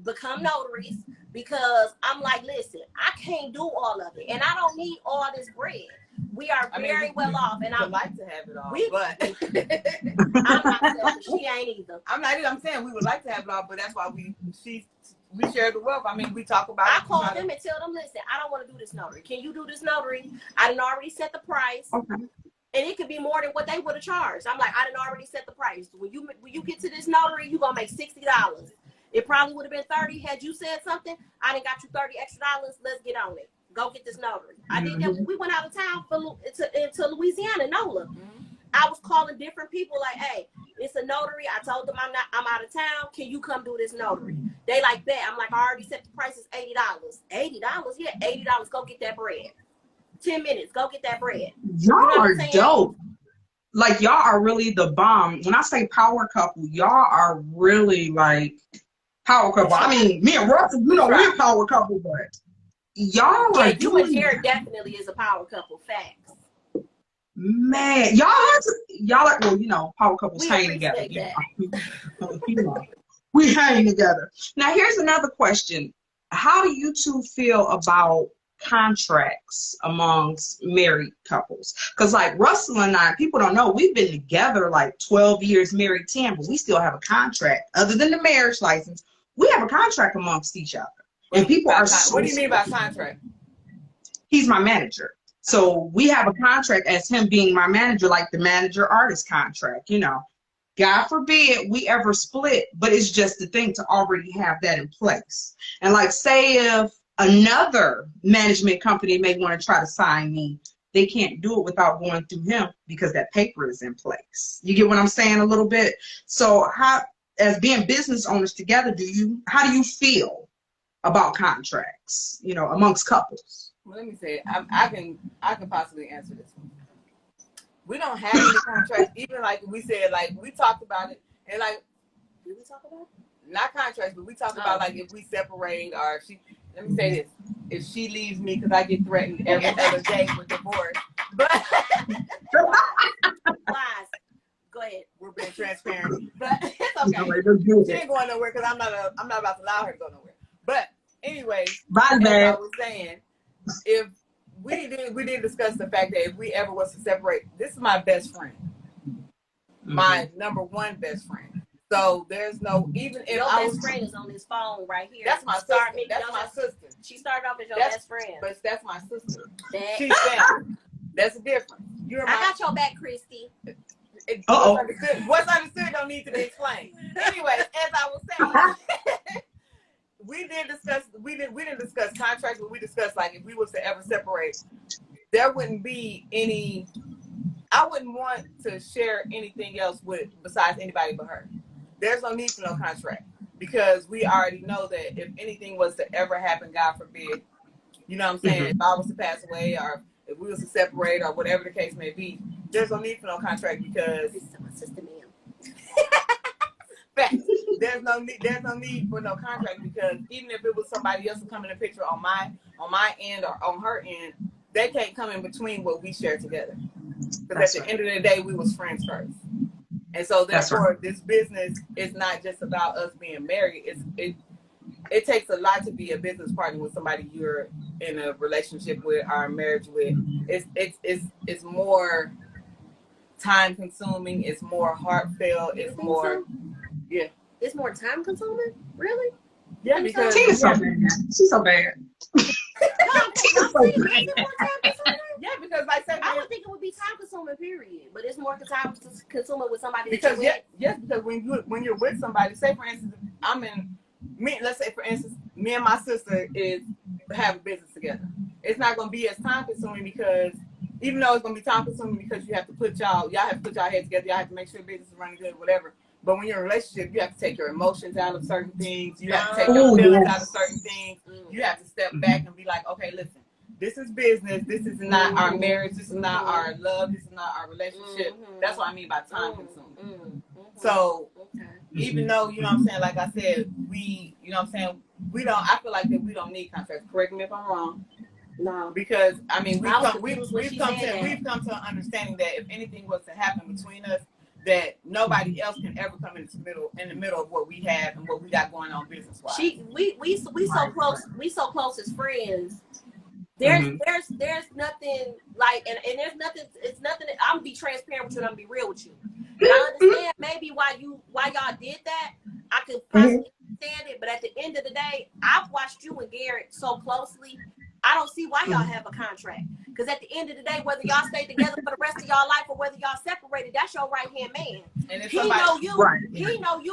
become notaries because I'm like, listen, I can't do all of it. And I don't need all this bread. We are very well off. And I
like to have it all, but
I'm not selfish. She ain't either.
I'm not either. I'm saying we would like to have it all, but that's why we share the wealth. I mean, we talk about
I call them and tell them, listen, I don't want to do this notary. Can you do this notary? I done already set the price.
Okay.
And it could be more than what they would have charged. I'm like, I done already set the price. When you get to this notary, you're going to make $60. It probably would have been $30 had you said something. I done got you $30 extra. Let's get on it. Go get this notary. I did that. We went out of town to Louisiana, NOLA. I was calling different people like, hey, it's a notary. I told them I'm out of town. Can you come do this notary? They like that. I'm like, I already set the price is $80. $80? Yeah, $80. Go get that bread. 10 minutes. Go get that bread.
Y'all are dope. Like, y'all are really the bomb. When I say power couple, y'all are really like power couple. I mean, me and Russell, we're a power couple, but y'all are
you and Jared definitely is a power couple. Facts.
Man, y'all are, well, power couples hang together. We hang together. Now, here's another question. How do you two feel about contracts amongst married couples? Because like Russell and I, people don't know, we've been together like 12 years, married 10, but we still have a contract. Other than the marriage license, we have a contract amongst each other. And people are so,
what do you mean by contract?
He's my manager. So we have a contract as him being my manager, like the manager artist contract, you know. God forbid we ever split, but it's just the thing to already have that in place. And like, say if another management company may want to try to sign me, they can't do it without going through him because that paper is in place. You get what I'm saying a little bit? So how, as being business owners together, how do you feel about contracts, you know, amongst couples?
Well, let me say, I can possibly answer this one. We don't have any contracts. Even like we said, like we talked about it, and like, did we talk about it? Not contracts, but we talked about like if we separate or if she. Let me say this: if she leaves me because I get threatened every other day with divorce, but
Lies. Go ahead.
We're being transparent, but it's okay. She ain't going nowhere because I'm not about to allow her to go nowhere. But anyway, as I was saying, if we didn't discuss the fact that if we ever was to separate, this is my best friend, my number one best friend. So there's no, even if
your
I
best friend is on this phone right here.
That's my sister. That's my sister.
She started off as your best friend,
but that's my sister. She's family. That's the difference.
I got your back, Christy.
What's understood don't need to be explained. Anyways, as I was saying. We didn't discuss contracts, but we discussed like if we was to ever separate, there wouldn't be any. I wouldn't want to share anything else besides anybody but her. There's no need for no contract because we already know that if anything was to ever happen, God forbid, you know what I'm saying? If I was to pass away or if we was to separate or whatever the case may be, there's no need for no contract because
this is my sister, ma'am.
Fact. There's no need for no contract because even if it was somebody else to come in the picture on my end or on her end, they can't come in between what we share together. Because at the end of the day, we was friends first, and so therefore, this business is not just about us being married. It takes a lot to be a business partner with somebody you're in a relationship with or a marriage with. It's more time consuming. It's more heartfelt. It's more. Yeah.
It's more time consuming? Really?
Yeah, because
Tina's so bad. She's so bad.
Yeah, because like
I would think it would be time consuming, period. But it's more time consuming with somebody.
Because because when you're with somebody, say for instance, let's say for instance, me and my sister have a business together. It's not gonna be as time consuming because even though it's gonna be time consuming because you have to put y'all have to put y'all heads together, y'all have to make sure business is running good, whatever. But when you're in a relationship, you have to take your emotions out of certain things. You have to take your feelings out of certain things. You have to step back and be like, okay, listen, this is business. This is not our marriage. This is not our love. This is not our relationship. That's what I mean by time consuming. So even though, you know what I'm saying, like I said, we, you know what I'm saying, I feel like that we don't need contracts. Correct me if I'm wrong. No, because I mean we've come to an understanding that if anything was to happen between us, that nobody else can ever come in the middle of what we have and what we got going on business wise.
We so close as friends. There's nothing like and there's nothing. It's nothing. I'm gonna be transparent with you and I'm gonna be real with you. And I understand maybe why y'all did that. I could possibly understand it, but at the end of the day, I've watched you and Garrett so closely. I don't see why y'all have a contract. Because at the end of the day, whether y'all stay together for the rest of y'all life or whether y'all separated, that's your right-hand man. And he know you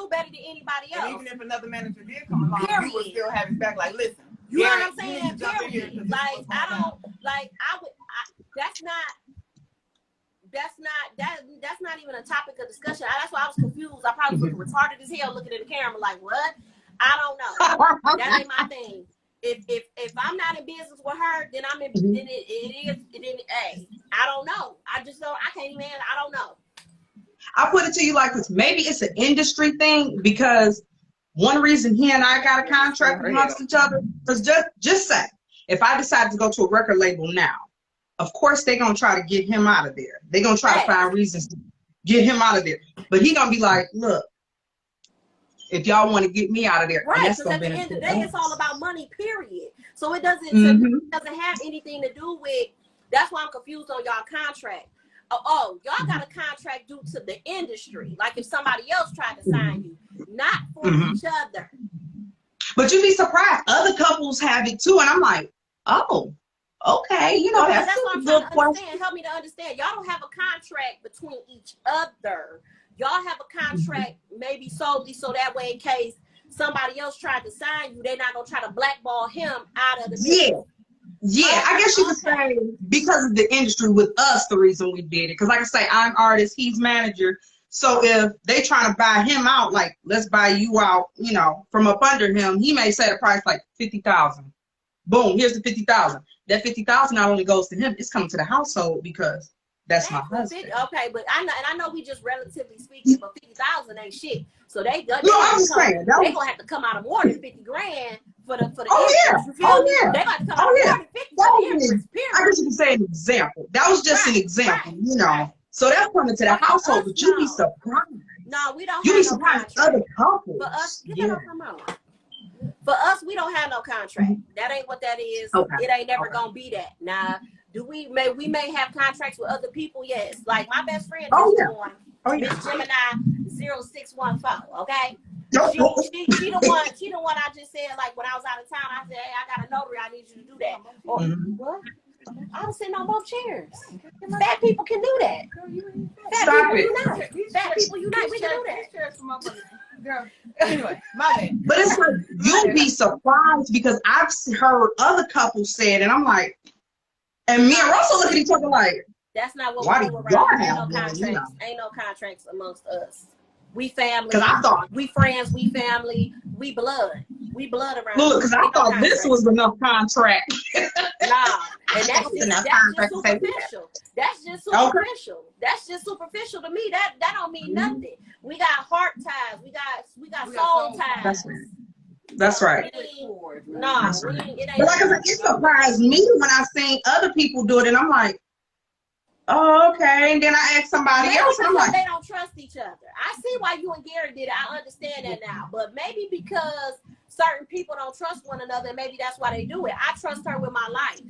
better than anybody else.
And even if another manager did come along, you would still have his back. Like, listen,
you know what I'm saying? Period. Like, that's not even a topic of discussion. That's why I was confused. I probably was retarded as hell looking at the camera like, what? I don't know. That ain't my thing. If I'm not in business with her, then I'm in. Then I don't know. I can't even. I don't know.
I put it to you like this. Maybe it's an industry thing because one reason he and I got a contract amongst each other was just say if I decide to go to a record label now, of course they're gonna try to get him out of there. They're gonna try to find reasons to get him out of there. But he gonna be like, look, if y'all want to get me out of there. And
Right,
that's
because
gonna
at the end of the
benefit
day,
us.
it's all about money, period. So it doesn't,
Mhm.
it doesn't have anything to do with, that's why I'm confused on y'all contract. Oh, y'all got a contract due to the industry. Like if somebody else tried to sign you, not for
Mhm.
each other.
But you'd be surprised. Other couples have it too. And I'm like, oh, okay. You know,
Okay,
that's
that's what
a
I'm trying
good
to
question.
understand. Help me to understand. Y'all don't have a contract between each other. Y'all have a contract maybe solely so that way in case somebody else tried to sign you, they're not going to try to blackball him out of the mix.
Yeah. Yeah, I guess you could say because of the industry with us, the reason we did it. Because like I say, I'm artist, he's manager. So if they trying to buy him out, like let's buy you out, you know, from up under him, he may set a price like 50,000. Boom, here's the 50,000. That 50,000 not only goes to him, it's coming to the household because that's my husband.
Okay, but I know we just relatively speaking, but 50,000 ain't shit. So they
No, I'm just saying
they gonna have to come out of more than 50 grand for the
Oh yeah,
Empress. You feel
oh
me?
yeah,
They got to come out
oh
of
yeah.
more than 50
That
for
was
the Empress. Period.
I guess you could say an example. That was just an example, you know.
Right.
So that's coming to the
But for
household,
us,
but you'd be
no.
surprised.
No, we don't
You'd be
have no
surprised
contract.
other couples.
For us, get
Yeah.
that off my mouth. For us, we don't have no contract. That ain't what that is.
Okay.
It ain't never gonna be that. Now, we may have contracts with other people, yes. Like my best friend
Oh,
just
yeah.
joined
Oh, yeah.
Miss Gemini 0614, okay? She the one I just said, like when I was out of town, I said, hey, I got a notary, I need you to do that. Or what? I was sitting on both chairs. Fat people can do that.
Stop it.
Fat people unite. We can do that.
Girl. Anyway, my bad.
But it's like, you'll be surprised because I've heard other couples say it, and I'm like, and me and Russell look at each other like,
that's not what
why
we
do
do
y'all
around. Ain't
have
no
one,
contracts.
you know?
Ain't no contracts amongst us. We family.
Because I thought,
we friends. We family. We blood. We blood around.
look, because I
Ain't no
thought this
contract.
was enough contract.
Nah, and that's just superficial. That's just superficial.
Okay.
That's just superficial to me. That don't mean nothing. We got heart ties. We got soul ties.
That's right. That's right.
Nah,
That's right.
it ain't.
But like I said, it surprised me when I seen other people do it, and I'm like, oh, okay. And then I asked somebody
Maybe
else, and I'm
because
like,
they don't trust each other. I see why you and Gary did it. I understand that now. But maybe because certain people don't trust one another, and maybe that's why they do it. I trust her with my life.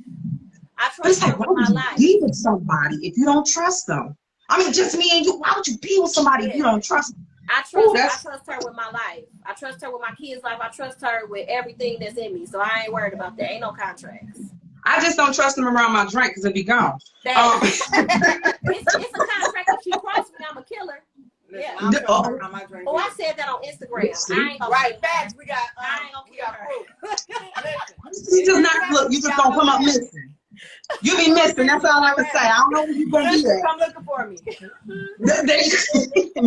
I trust her with my life.
Be with somebody if you don't trust them. I mean, just me and you. Why would you be with somebody if you don't trust them?
I trust her with my life. I trust her with my kids' life. I trust her with everything that's in me. So I ain't worried about that. Ain't no contracts.
I just don't trust them around my drink because it'd be gone.
It's a contract. If she crosses me, I'm a killer. Yeah. Oh, I said that on Instagram. I ain't gonna
right, facts. We got.
I ain't gonna kill her.
You just not look. You just don't come up missing. You be missing. That's all I can say. I don't know where you gonna be at.
Come looking for me.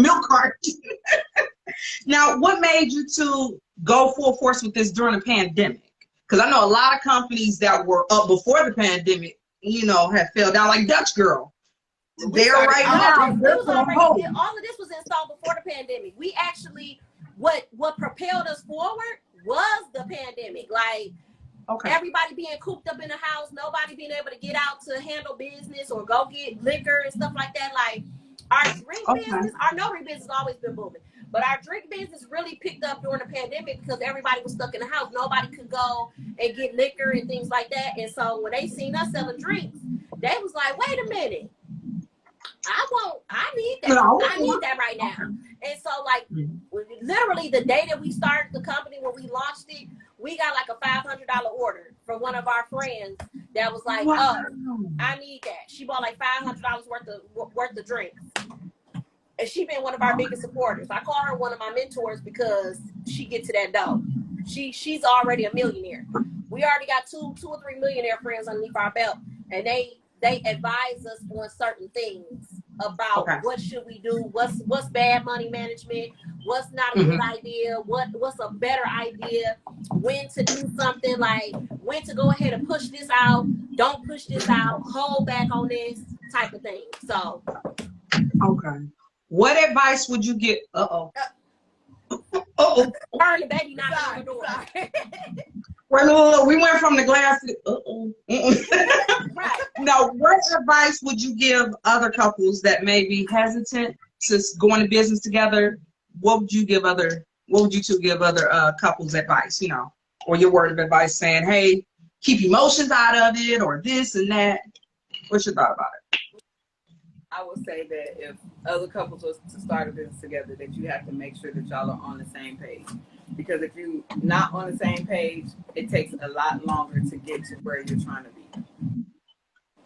Milk cart. Now, what made you to go full force with this during the pandemic? Because I know a lot of companies that were up before the pandemic, you know, have fell down, like Dutch Girl. They're right now.
All of this was installed before the pandemic. We actually, what propelled us forward was the pandemic. Like, everybody being cooped up in the house, nobody being able to get out to handle business or go get liquor and stuff like that. Like, our drink business, our notary business has always been booming. But our drink business really picked up during the pandemic because everybody was stuck in the house. Nobody could go and get liquor and things like that. And so when they seen us selling drinks, they was like, wait a minute. I need that. I need that right now. And so, like, literally the day that we started the company, when we launched it, we got like a $500 order from one of our friends that was like, oh, I need that. She bought like $500 worth of drinks. And she been one of our biggest supporters. I call her one of my mentors because she get to that dough. She's already a millionaire. We already got two or three millionaire friends underneath our belt, and they advise us on certain things about what should we do, what's bad money management, what's not a good idea, what's a better idea, when to do something, like when to go ahead and push this out, don't push this out, hold back on this type of thing. So
what advice would you give?
Turn the baby not on the door.
Well, we went from the glass to
Right.
Now, what advice would you give other couples that may be hesitant to go into business together? What would you give other what would you two give other couples advice, you know, or your word of advice saying, hey, keep emotions out of it or this and that? What's your thought about it?
I would say that if other couples was to start a business together, that you have to make sure that y'all are on the same page. Because if you're not on the same page, it takes a lot longer to get to where you're trying to be.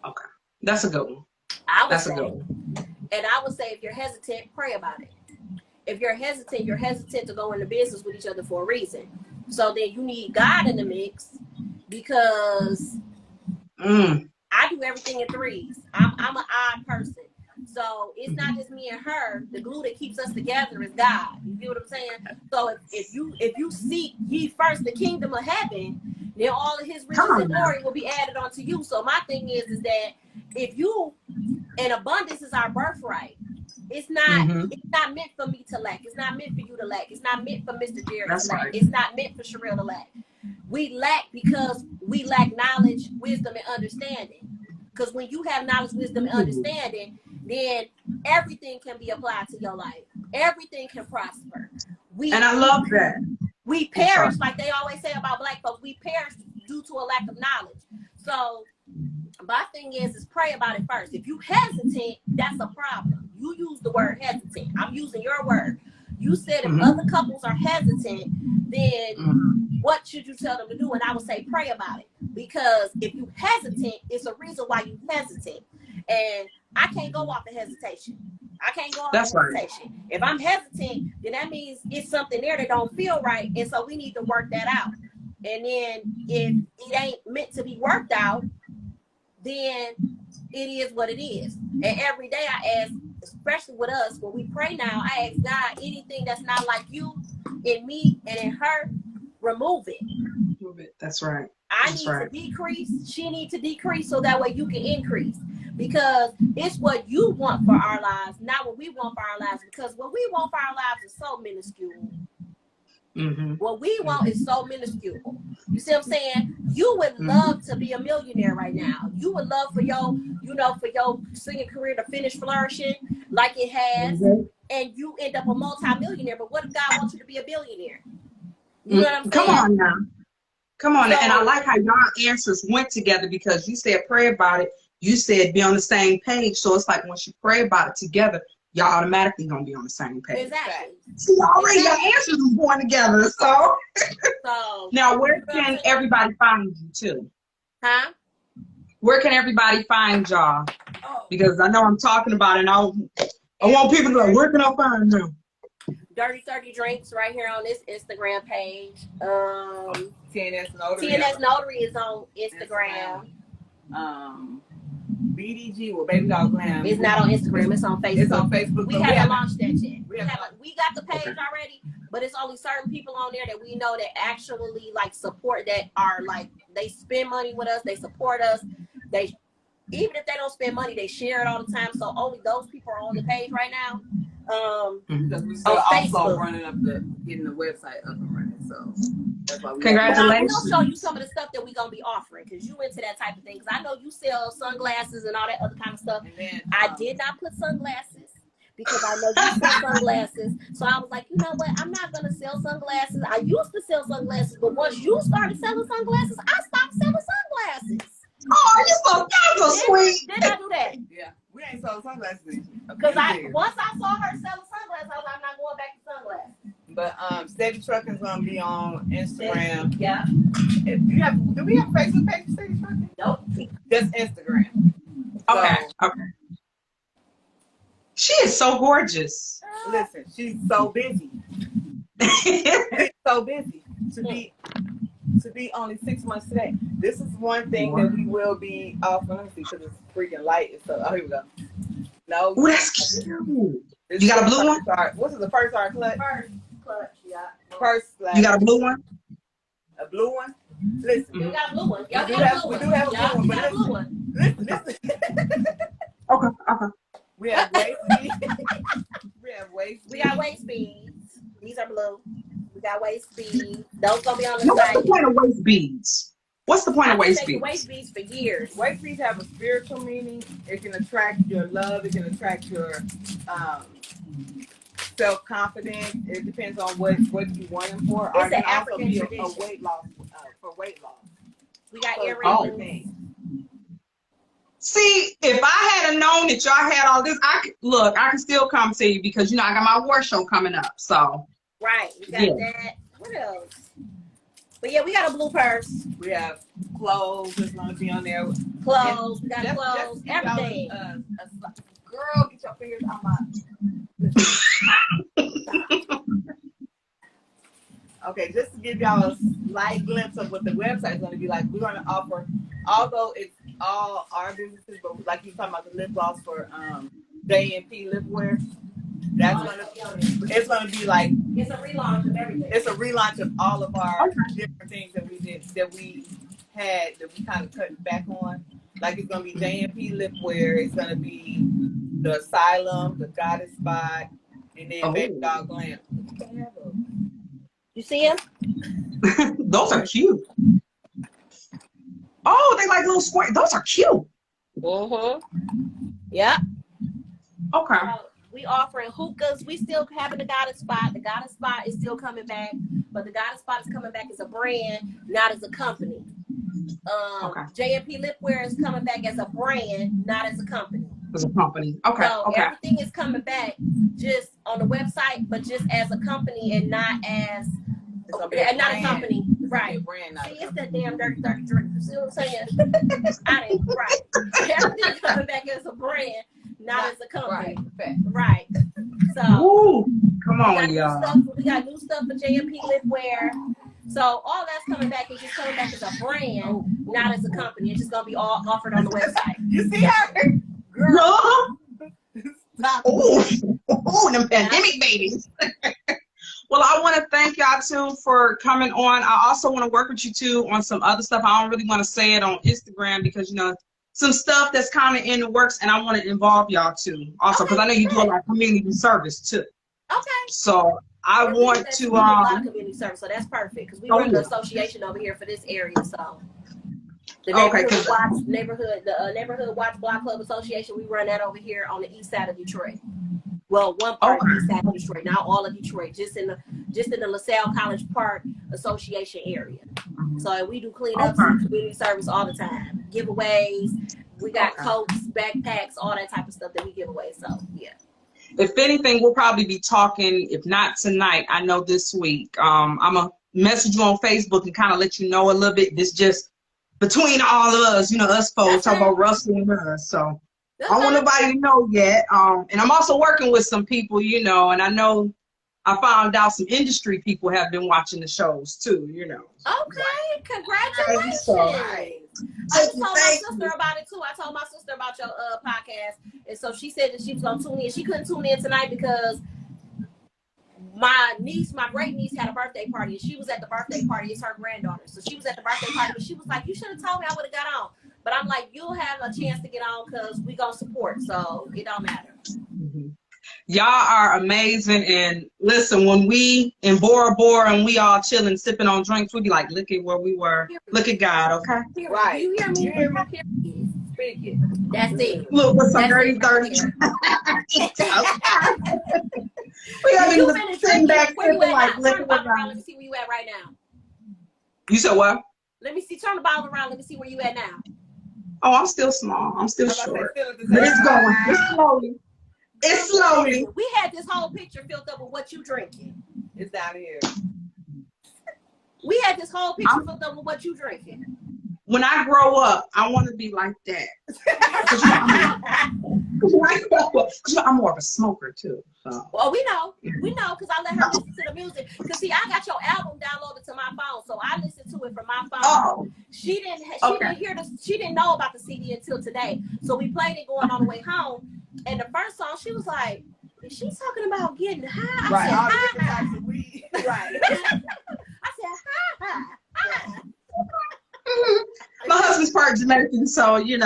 Okay. That's a good one.
That's a good one. And I would say if you're hesitant, pray about it. If you're hesitant to go into business with each other for a reason. So then you need God in the mix, because I do everything in threes. I'm an odd person. So it's not just me and her. The glue that keeps us together is God. You get what I'm saying? So if you seek ye first the kingdom of heaven, then all of his riches and glory will be added onto you. So my thing is that if you, and abundance is our birthright. It's not meant for me to lack. It's not meant for you to lack. It's not meant for Mr. Jared to lack. It's not meant for Sherelle to lack. We lack because we lack knowledge, wisdom, and understanding. Because when you have knowledge, wisdom, and understanding, then everything can be applied to your life. Everything can prosper.
And I love that.
We perish, like they always say about Black folks, we perish due to a lack of knowledge. So my thing is pray about it first. If you hesitant, that's a problem. You use the word hesitant. I'm using your word. You said if other couples are hesitant, then what should you tell them to do? And I would say pray about it. Because if you hesitant, it's a reason why you hesitant. And I can't go off of hesitation. I can't go off of hesitation. Right. If I'm hesitant, then that means it's something there that don't feel right. And so we need to work that out. And then if it ain't meant to be worked out, then it is what it is. And every day I ask, especially with us, when we pray now, I ask God, anything that's not like you in me and in her, remove it.
Remove it. That's right.
I need to decrease. She needs to decrease so that way you can increase. Because it's what you want for our lives, not what we want for our lives. Because what we want for our lives is so minuscule. What we want is so minuscule. You see what I'm saying? You would love to be a millionaire right now. You would love for your, for your singing career to finish flourishing like it has, and you end up a multi-millionaire. But what if God wants you to be a billionaire? You know what I'm saying?
Come on now. Come on. So, and I like how your answers went together, because you said pray about it. You said be on the same page. So it's like once you pray about it together, y'all automatically gonna be on the same page.
Exactly.
See, already your answers are going together. So now where can everybody find you too?
Huh?
Where can everybody find y'all? Because I know I'm talking about it, and I want people to know, where can I find them?
Dirty 30 Drinks right here on this Instagram page.
TNS Notary.
TNS Notary is on Instagram.
BDG, well, Baby Doll Glam.
It's not on Instagram. It's on Facebook.
It's on Facebook.
We haven't launched that yet. We got the page already, but it's only certain people on there that we know that actually like support, that are like, they spend money with us, they support us. They, even if they don't spend money, they share it all the time. So only those people are on the page right now.
Because we're still also running up getting the website up and running. So that's why
congratulations.
We'll show you some of the stuff that we're gonna be offering, because you into that type of thing. Because I know you sell sunglasses and all that other kind of stuff. Then, I did not put sunglasses because I know you sell sunglasses. So I was like, you know what? I'm not gonna sell sunglasses. I used to sell sunglasses, but once you started selling sunglasses, I stopped selling sunglasses.
Oh, you so sweet.
Did I do that?
Yeah. We ain't sold sunglasses.
Because once I saw her selling sunglasses, I was like, I'm not going back to sunglasses.
But Steady Trucking is gonna be on Instagram.
Yeah.
Do we have a Facebook page for Steady Trucking?
Nope.
Just Instagram.
Okay. She is so gorgeous.
Listen, she's so busy. She's so busy to be only 6 months today. This is one thing that we will be offering. Let me see, because it's freaking light. So, here we go. No.
Oh, that's cute. You got a blue one?
What's the first clutch?
First clutch, yeah.
First.
You got a blue one?
A blue one? Listen.
We got a blue one.
We do have a blue one. But a blue one. Listen.
Okay.
We have waist beads.
We got waist beads. These are blue. We got waist beads. Those gonna be on the site.
What's the point of waist beads? What's the point of waist beads?
Waist beads for years.
Waist beads have a spiritual meaning. It can attract your love. It can attract your self-confident. It depends on what you want them for.
It's
Or
an
it can also
African
be
tradition.
a weight loss for weight loss.
We got
So
earrings.
See, if I had known that y'all had all this, I can still come to you because I got my war show coming up. So
Right. We got that. What else? But yeah, we got a blue purse.
We have clothes that's gonna be on there.
Clothes. We got clothes. Everything.
Girl, get your fingers out my. Okay, just to give y'all a slight glimpse of what the website is going to be like, we're going to offer, although it's all our businesses, but like you talking about the lip gloss for JNP lip wear, it's going to be like,
it's a relaunch of everything.
It's a relaunch of all of our different things that we did, that we kind of cut back on. Like it's going to be JNP lip wear, it's going to be the Asylum, the Goddess Spot, and then Baby Dog Glam.
You see him?
Those are cute. Oh, they like little square. Those are cute.
Yeah.
Okay.
We offering hookahs. We still having the Goddess Spot. The Goddess Spot is still coming back, but the Goddess Spot is coming back as a brand, not as a company. JNP Lipwear is coming back as a brand, not as a company.
As a company. Okay.
So everything is coming back just on the website, but just as a company and not as not a company. Right. See, it's that damn dirty drink. You see what I'm saying? Right. Everything coming back as a brand, not as a company. Right. So
come on, y'all.
We got new stuff for JNP Lipwear. So all that's coming back is just coming back as a brand, not as a company. It's just gonna be all offered on the website.
You see her?
Girl. Them pandemic babies. Well, I want to thank y'all too for coming on. I also want to work with you too on some other stuff. I don't really want to say it on Instagram because some stuff that's kind of in the works, and I want to involve y'all too also because I know you do a lot of community service too.
Okay.
So I want to
a lot of community service, so that's perfect because we run the association over here for this area. So the Neighborhood Watch Block Club Association, we run that over here on the east side of Detroit. Well, one part of the east side of Detroit, not all of Detroit, just in the LaSalle College Park Association area. So we do cleanups and community service all the time. Giveaways, we got coats, backpacks, all that type of stuff that we give away. So yeah.
If anything, we'll probably be talking, if not tonight, I know this week. I'm going to message you on Facebook and kind of let you know a little bit. This just between all of us, us folks, talk about Russell and us. So I don't want nobody to know yet. And I'm also working with some people, and I know I found out some industry people have been watching the shows too,
Okay, congratulations. I just told my sister about it too. I told my sister about your podcast, and so she said that she was gonna tune in. She couldn't tune in tonight because my great niece had a birthday party, and she was at the birthday party. It's her granddaughter, so she was at the birthday party. But she was like, "You should have told me. I would have got on." But I'm like, "You'll have a chance to get on because we gonna support, so it don't matter."
Y'all are amazing, and listen, when we in Bora Bora and we all chilling, sipping on drinks, we be like, look at where we were. Look at God, okay?
Right.
You hear me?
You hear me? Speaking.
That's it.
Look, with some dirty. We haven't even sitting back sipping like, look at what
Let me see where you at right now.
You said what?
Let me see. Turn the bottle around. Let me see where you at now.
Oh, I'm still small. I'm still short. But it's going. It's slowly. It's slowly.
We had this whole picture filled up with what you drinking.
It's down here.
We had this whole picture filled up with what you drinking.
When I grow up, I want to be like that. I'm more of a smoker too. So.
Well, we know, because I let her listen to the music. Because see, I got your album downloaded to my phone, so I listened to it from my phone.
Oh.
She didn't hear this. She didn't know about the CD until today. So we played it going on the way home. And the first song, she was like, "Is she talking about getting high?" I said, "High." Right. I said, "High."
My husband's part Jamaican, so we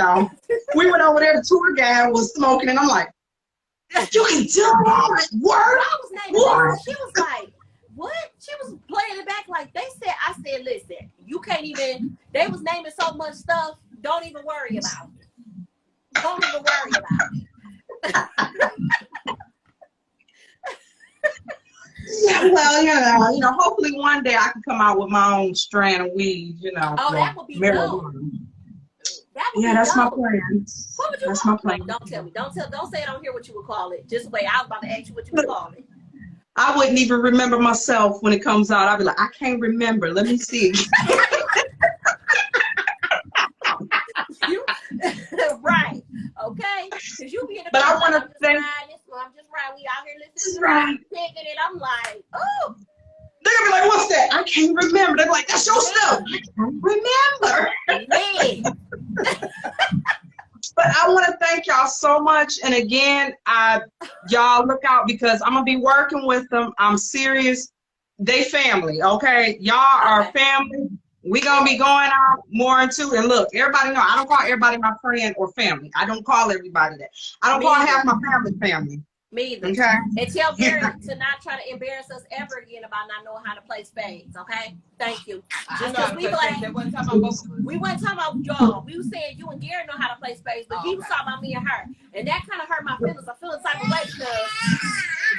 went over there. The tour guide was smoking, and I'm like, "You can do it, word."
I was naming. She was like, "What?" She was playing it back like they said. I said, "Listen, you can't even." They was naming so much stuff. Don't even worry about it. Don't even worry about it.
Yeah, well, hopefully one day I can come out with my own strand of weed,
Oh, that would be dope.
marijuana.
That would
Yeah,
be
that's my
dope.
plan.
What would you
That's
call
my
it? No,
plan.
don't tell me. Don't say I don't hear what you would call it. Just wait. I was about to ask you what you would call it.
I wouldn't even remember myself when it comes out. I'd be like, I can't remember. Let me see.
Right. Okay. Because you be in the
But
car,
I want to thank.
I'm just riding. We out here listening to
Right.
music, picking it. I'm like, oh.
They're gonna be like, "What's that?" I can't remember. They're like, "That's your stuff." I can't remember.
Man.
But I want to thank y'all so much. And again, y'all look out because I'm gonna be working with them. I'm serious. They family, okay? Y'all are family. We gonna be going out more into. And look, everybody know I don't call everybody my friend or family. I don't call everybody that. I don't call half my family.
Me either.
Okay.
And tell Gary to not try to embarrass us ever again about not knowing how to play spades. Okay. Thank you. Just because we wasn't talking about y'all. We were saying you and Gary know how to play spades, but he was talking about me and her, and that kind of hurt my feelings. I feel the type of way because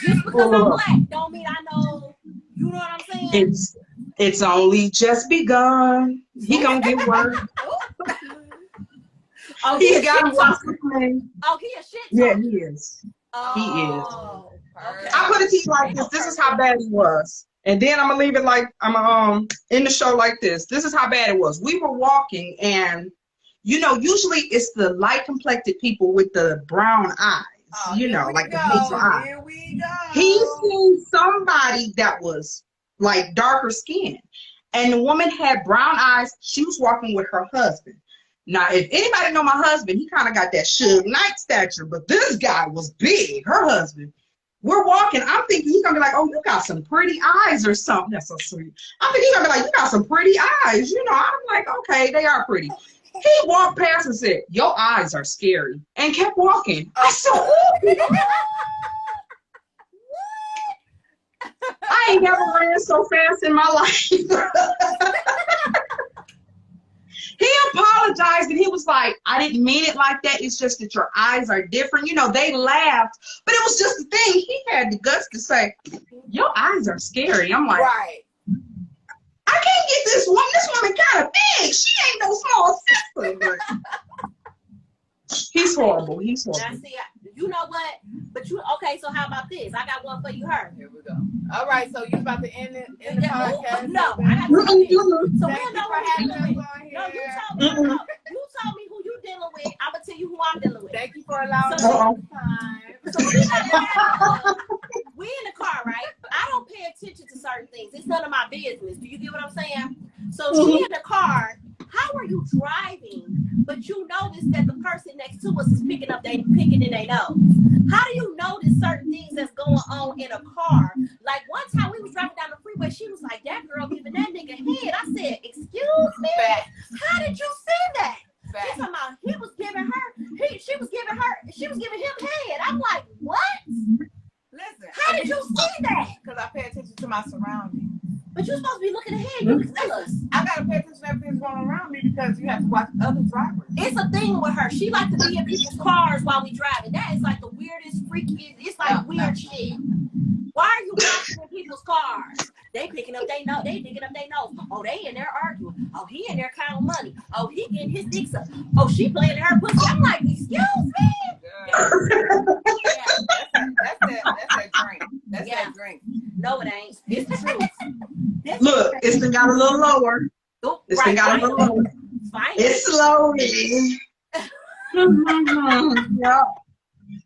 just because I'm black don't mean I know. You know what I'm saying?
It's only just begun. He gonna get worse.
Oh,
He's got worse.
Oh, he a shit talker.
Yeah, he is.
Oh,
he is.
Okay.
I put it to you like this. This is how bad he was. And then I'm gonna leave it like I'm in the show like this. This is how bad it was. We were walking and usually it's the light complected people with the brown eyes. Like the hazel eyes.
Here we go.
He seen somebody that was like darker skin. And the woman had brown eyes. She was walking with her husband. Now, if anybody know my husband, he kind of got that Suge Knight stature, but this guy was big, her husband. We're walking. I'm thinking he's going to be like, oh, you got some pretty eyes or something. That's so sweet. I'm thinking he's going to be like, you got some pretty eyes. I'm like, okay, they are pretty. He walked past and said, your eyes are scary, and kept walking. I said, I ain't never ran so fast in my life. He apologized and he was like, I didn't mean it like that. It's just that your eyes are different. They laughed, but it was just the thing. He had the guts to say, your eyes are scary. I'm like,
right.
I can't get this woman. This woman kind of big. She ain't no small sister. He's horrible. He's horrible.
Now, see, you know what? But okay, so how about this? I got one for you, her.
Here we go. All right, so you about to end the podcast?
No, I got to say this. So
Thank
we'll know
you
who
for
you're dealing
having
with.
us on
No,
here.
you told me who you dealing with. I'm going to tell you who I'm dealing with.
Thank you for allowing us
So
time.
we in the car, right? I don't pay attention to certain things. It's none of my business. Do you get what I'm saying? So she in the car. How are you driving, but you notice that the person next to us is picking in their nose? How do you notice certain things that's going on in a car? Like one time we was driving down the freeway, she was like, that girl giving that nigga head. I said, excuse me? How did you see that? She's talking about she was giving him head. I'm like, what?
Listen.
How did you see that?
Because I pay attention to my surroundings.
But you're supposed to be looking ahead. You can tell us.
I gotta pay attention to everything that's going around me because you have to watch other drivers.
It's a thing with her. She likes to be in people's cars while we driving. That is like the weirdest, freaky. It's like weird shit. Why are you watching in people's cars? They picking up their nose. They digging up their nose. Oh, they in there arguing. Oh, he in there counting money. Oh, he getting his dicks up. Oh, she playing her pussy. I'm like, excuse me.
Yeah. That's that drink. That's that drink.
No, it ain't. It's the truth.
Look, it's been got a little lower. It's been got a little lower. It's slowly. Yeah.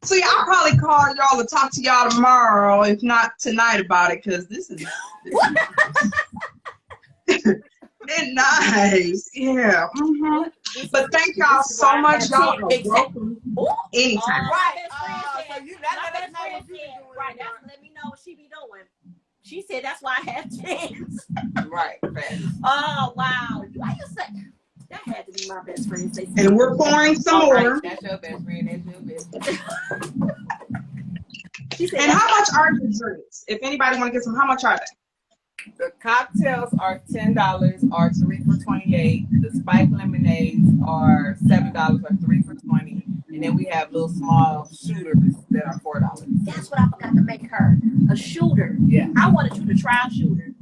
See, I'll probably call y'all to talk to y'all tomorrow, if not tonight, about it, because this is it's nice. Yeah. But thank y'all so much. Y'all are welcome anytime.
Right. Let me know what she be doing. She said that's why I have chance.
Right.
Oh, wow. Why you say that had to be my best friend?
And we're pouring some more.
Right. That's your best friend. That's your best friend.
And how much are your drinks? If anybody want to get some, how much are they?
The cocktails are $10, are 3 for $28. The spiked lemonades are $7, or 3 for $20. And And then we have little small shooters that are $4.
That's what I forgot to make her, a shooter.
Yeah.
I wanted you to try a shooter.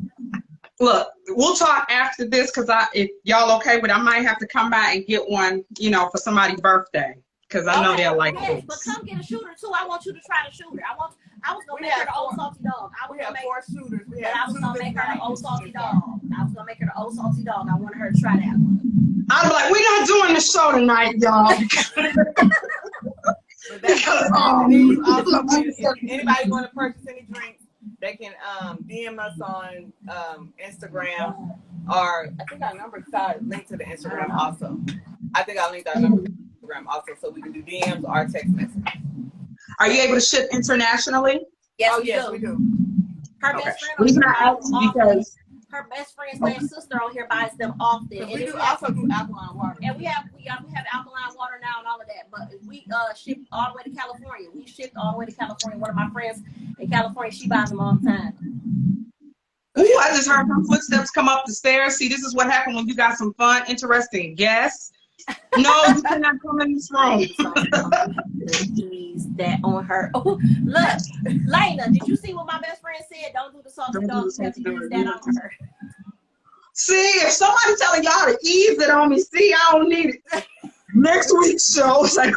Look, we'll talk after this because if y'all okay with it, I might have to come by and get one, you know, for somebody's birthday because I know they'll like
yes,
this.
but come get a shooter too. I want you to try the shooter. I was gonna make her the old salty dog.
We have 4 shooters.
I was gonna make her the old salty dog. I was gonna make her the old salty dog. I wanted her to try that one.
I'm like, we're not doing the show tonight, y'all.
If anybody want to purchase any drinks, they can DM us on Instagram, or I think our number is linked to the Instagram also. I think I linked our number to the Instagram also, so we can do DMs or text messages.
Are you able to ship internationally?
Yes,
we do.
Her
Okay.
best friend.
Reason I asked because
her best friend's sister on here buys them often. And
we do also do alkaline water.
And we have alkaline water now and all of that. But we ship all the way to California. We shipped all the way to California. One of my friends in California, she buys them all the time.
ooh, I just heard her footsteps come up the stairs. See, this is what happened when you got some fun, interesting guests. No, you cannot come in this room.
That on her. Oh, look, Lena, did you see what my best friend said? Don't do the salty dog. You have to use that on her.
See, if somebody telling y'all to ease it on me, see, I don't need it. Next week's show. Like,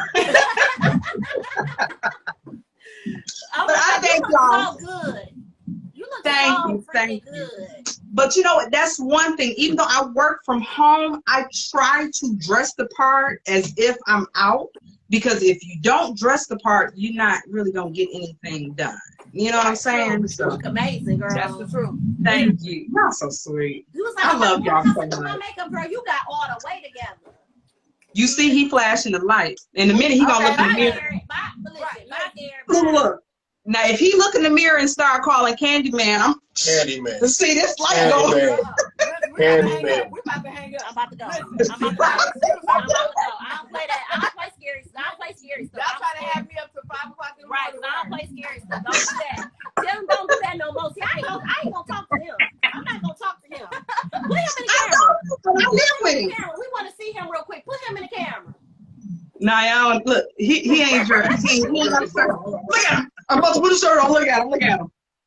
but I thank y'all.
So good. You look
thank you. But you know what? That's one thing. Even though I work from home, I try to dress the part as if I'm out. Because if you don't dress the part, you're not really gonna get anything done. You know what I'm saying?
You look amazing, girl.
That's the truth.
Thank you. Y'all so sweet.
Like,
I love y'all so much.
My makeup, girl, you got all the way together.
You see, he flashing the light. In a minute, he gonna look in the mirror. Look. Now, if he look in the mirror and start calling Candyman, I'm
Candyman.
See this light go.
Candyman.
We're about to hang up.
I'm about to go. I don't play that. I don't play scary stuff.
Y'all trying to have me up to 5 o'clock in the morning.
Right, I don't play scary stuff. Don't do that. Tell him don't do that no more. See, I ain't gonna talk to him. I'm not gonna talk to him. Put him in the camera.
I live with him.
We want to see him real quick. Put him in the camera.
Nah, y'all, look, he ain't dressed. He ain't got a shirt on. Look at him. I'm about to put a shirt on. Look at him.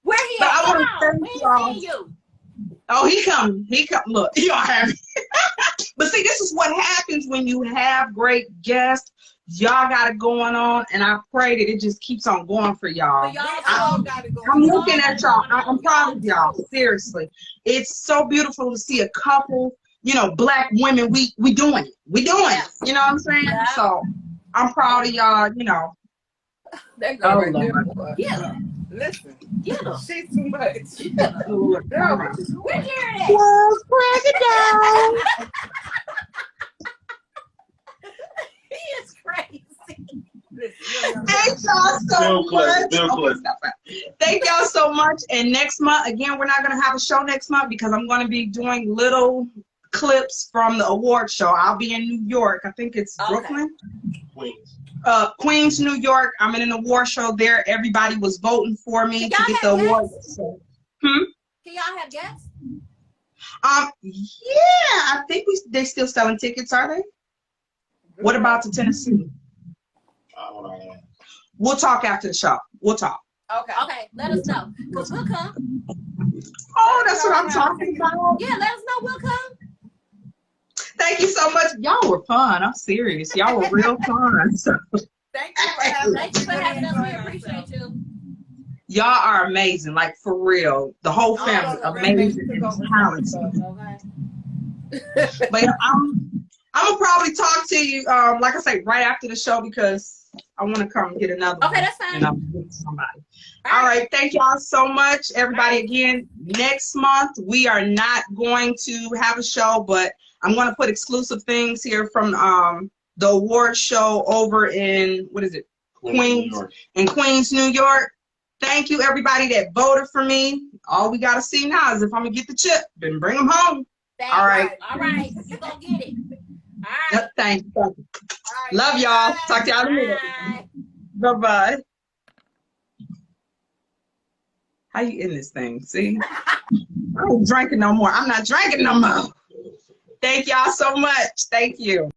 Where he
But
at?
I
Come
wanna
on.
thank
We ain't
y'all.
seen you.
Oh, he come. Look, he all happy. But see, this is what happens when you have great guests. Y'all got it going on, and I pray that it just keeps on going for y'all.
All got it going
I'm
on.
looking at y'all. I'm proud of y'all. Seriously, it's so beautiful to see a couple. You know, Black women. We doing it. We doing it. You know what I'm saying?
Yeah.
So I'm proud of y'all. You know.
That girl right
Lord.
there, boy.
Yeah.
Listen,
Yeah.
she's too much.
Lord,
Girl,
come on.
Where's Jared at?
Well, break it down.
He is crazy.
Thank y'all so much. Thank y'all so much. And next month, again, we're not going to have a show next month because I'm going to be doing little clips from the award show. I'll be in New York. I think it's Brooklyn. Queens, New York. I'm in an award show there. Everybody was voting for me to get the award.
Can y'all have guests?
Yeah, I think they still selling tickets, are they? What about the Tennessee? We'll talk after the show. We'll talk.
Okay, let us know. Because we'll come.
Oh, that's what I'm talking about.
Yeah, let us know. We'll come.
Thank you so much. Y'all were fun. I'm serious. Y'all were real fun. So,
Thank you for having us.
We appreciate you.
y'all are amazing. Like, for real. The whole family, amazing and talented. But I'm going to probably talk to you, like I say, right after the show because I want to come and get another one.
Okay, that's fine.
And I'll get somebody. All right. Thank y'all so much, everybody. Again, next month, we are not going to have a show, but I'm going to put exclusive things here from the award show over in, what is it? Queens, in Queens, New York. Thank you, everybody that voted for me. All we got to see now is if I'm going to get the chip, then bring them home. All right.
All right. You going to get it. All right.
Yep, thank you. Love y'all. Talk to y'all in a minute. Bye-bye. How you in this thing? See? I ain't drinking no more. I'm not drinking no more. Thank y'all so much. Thank you.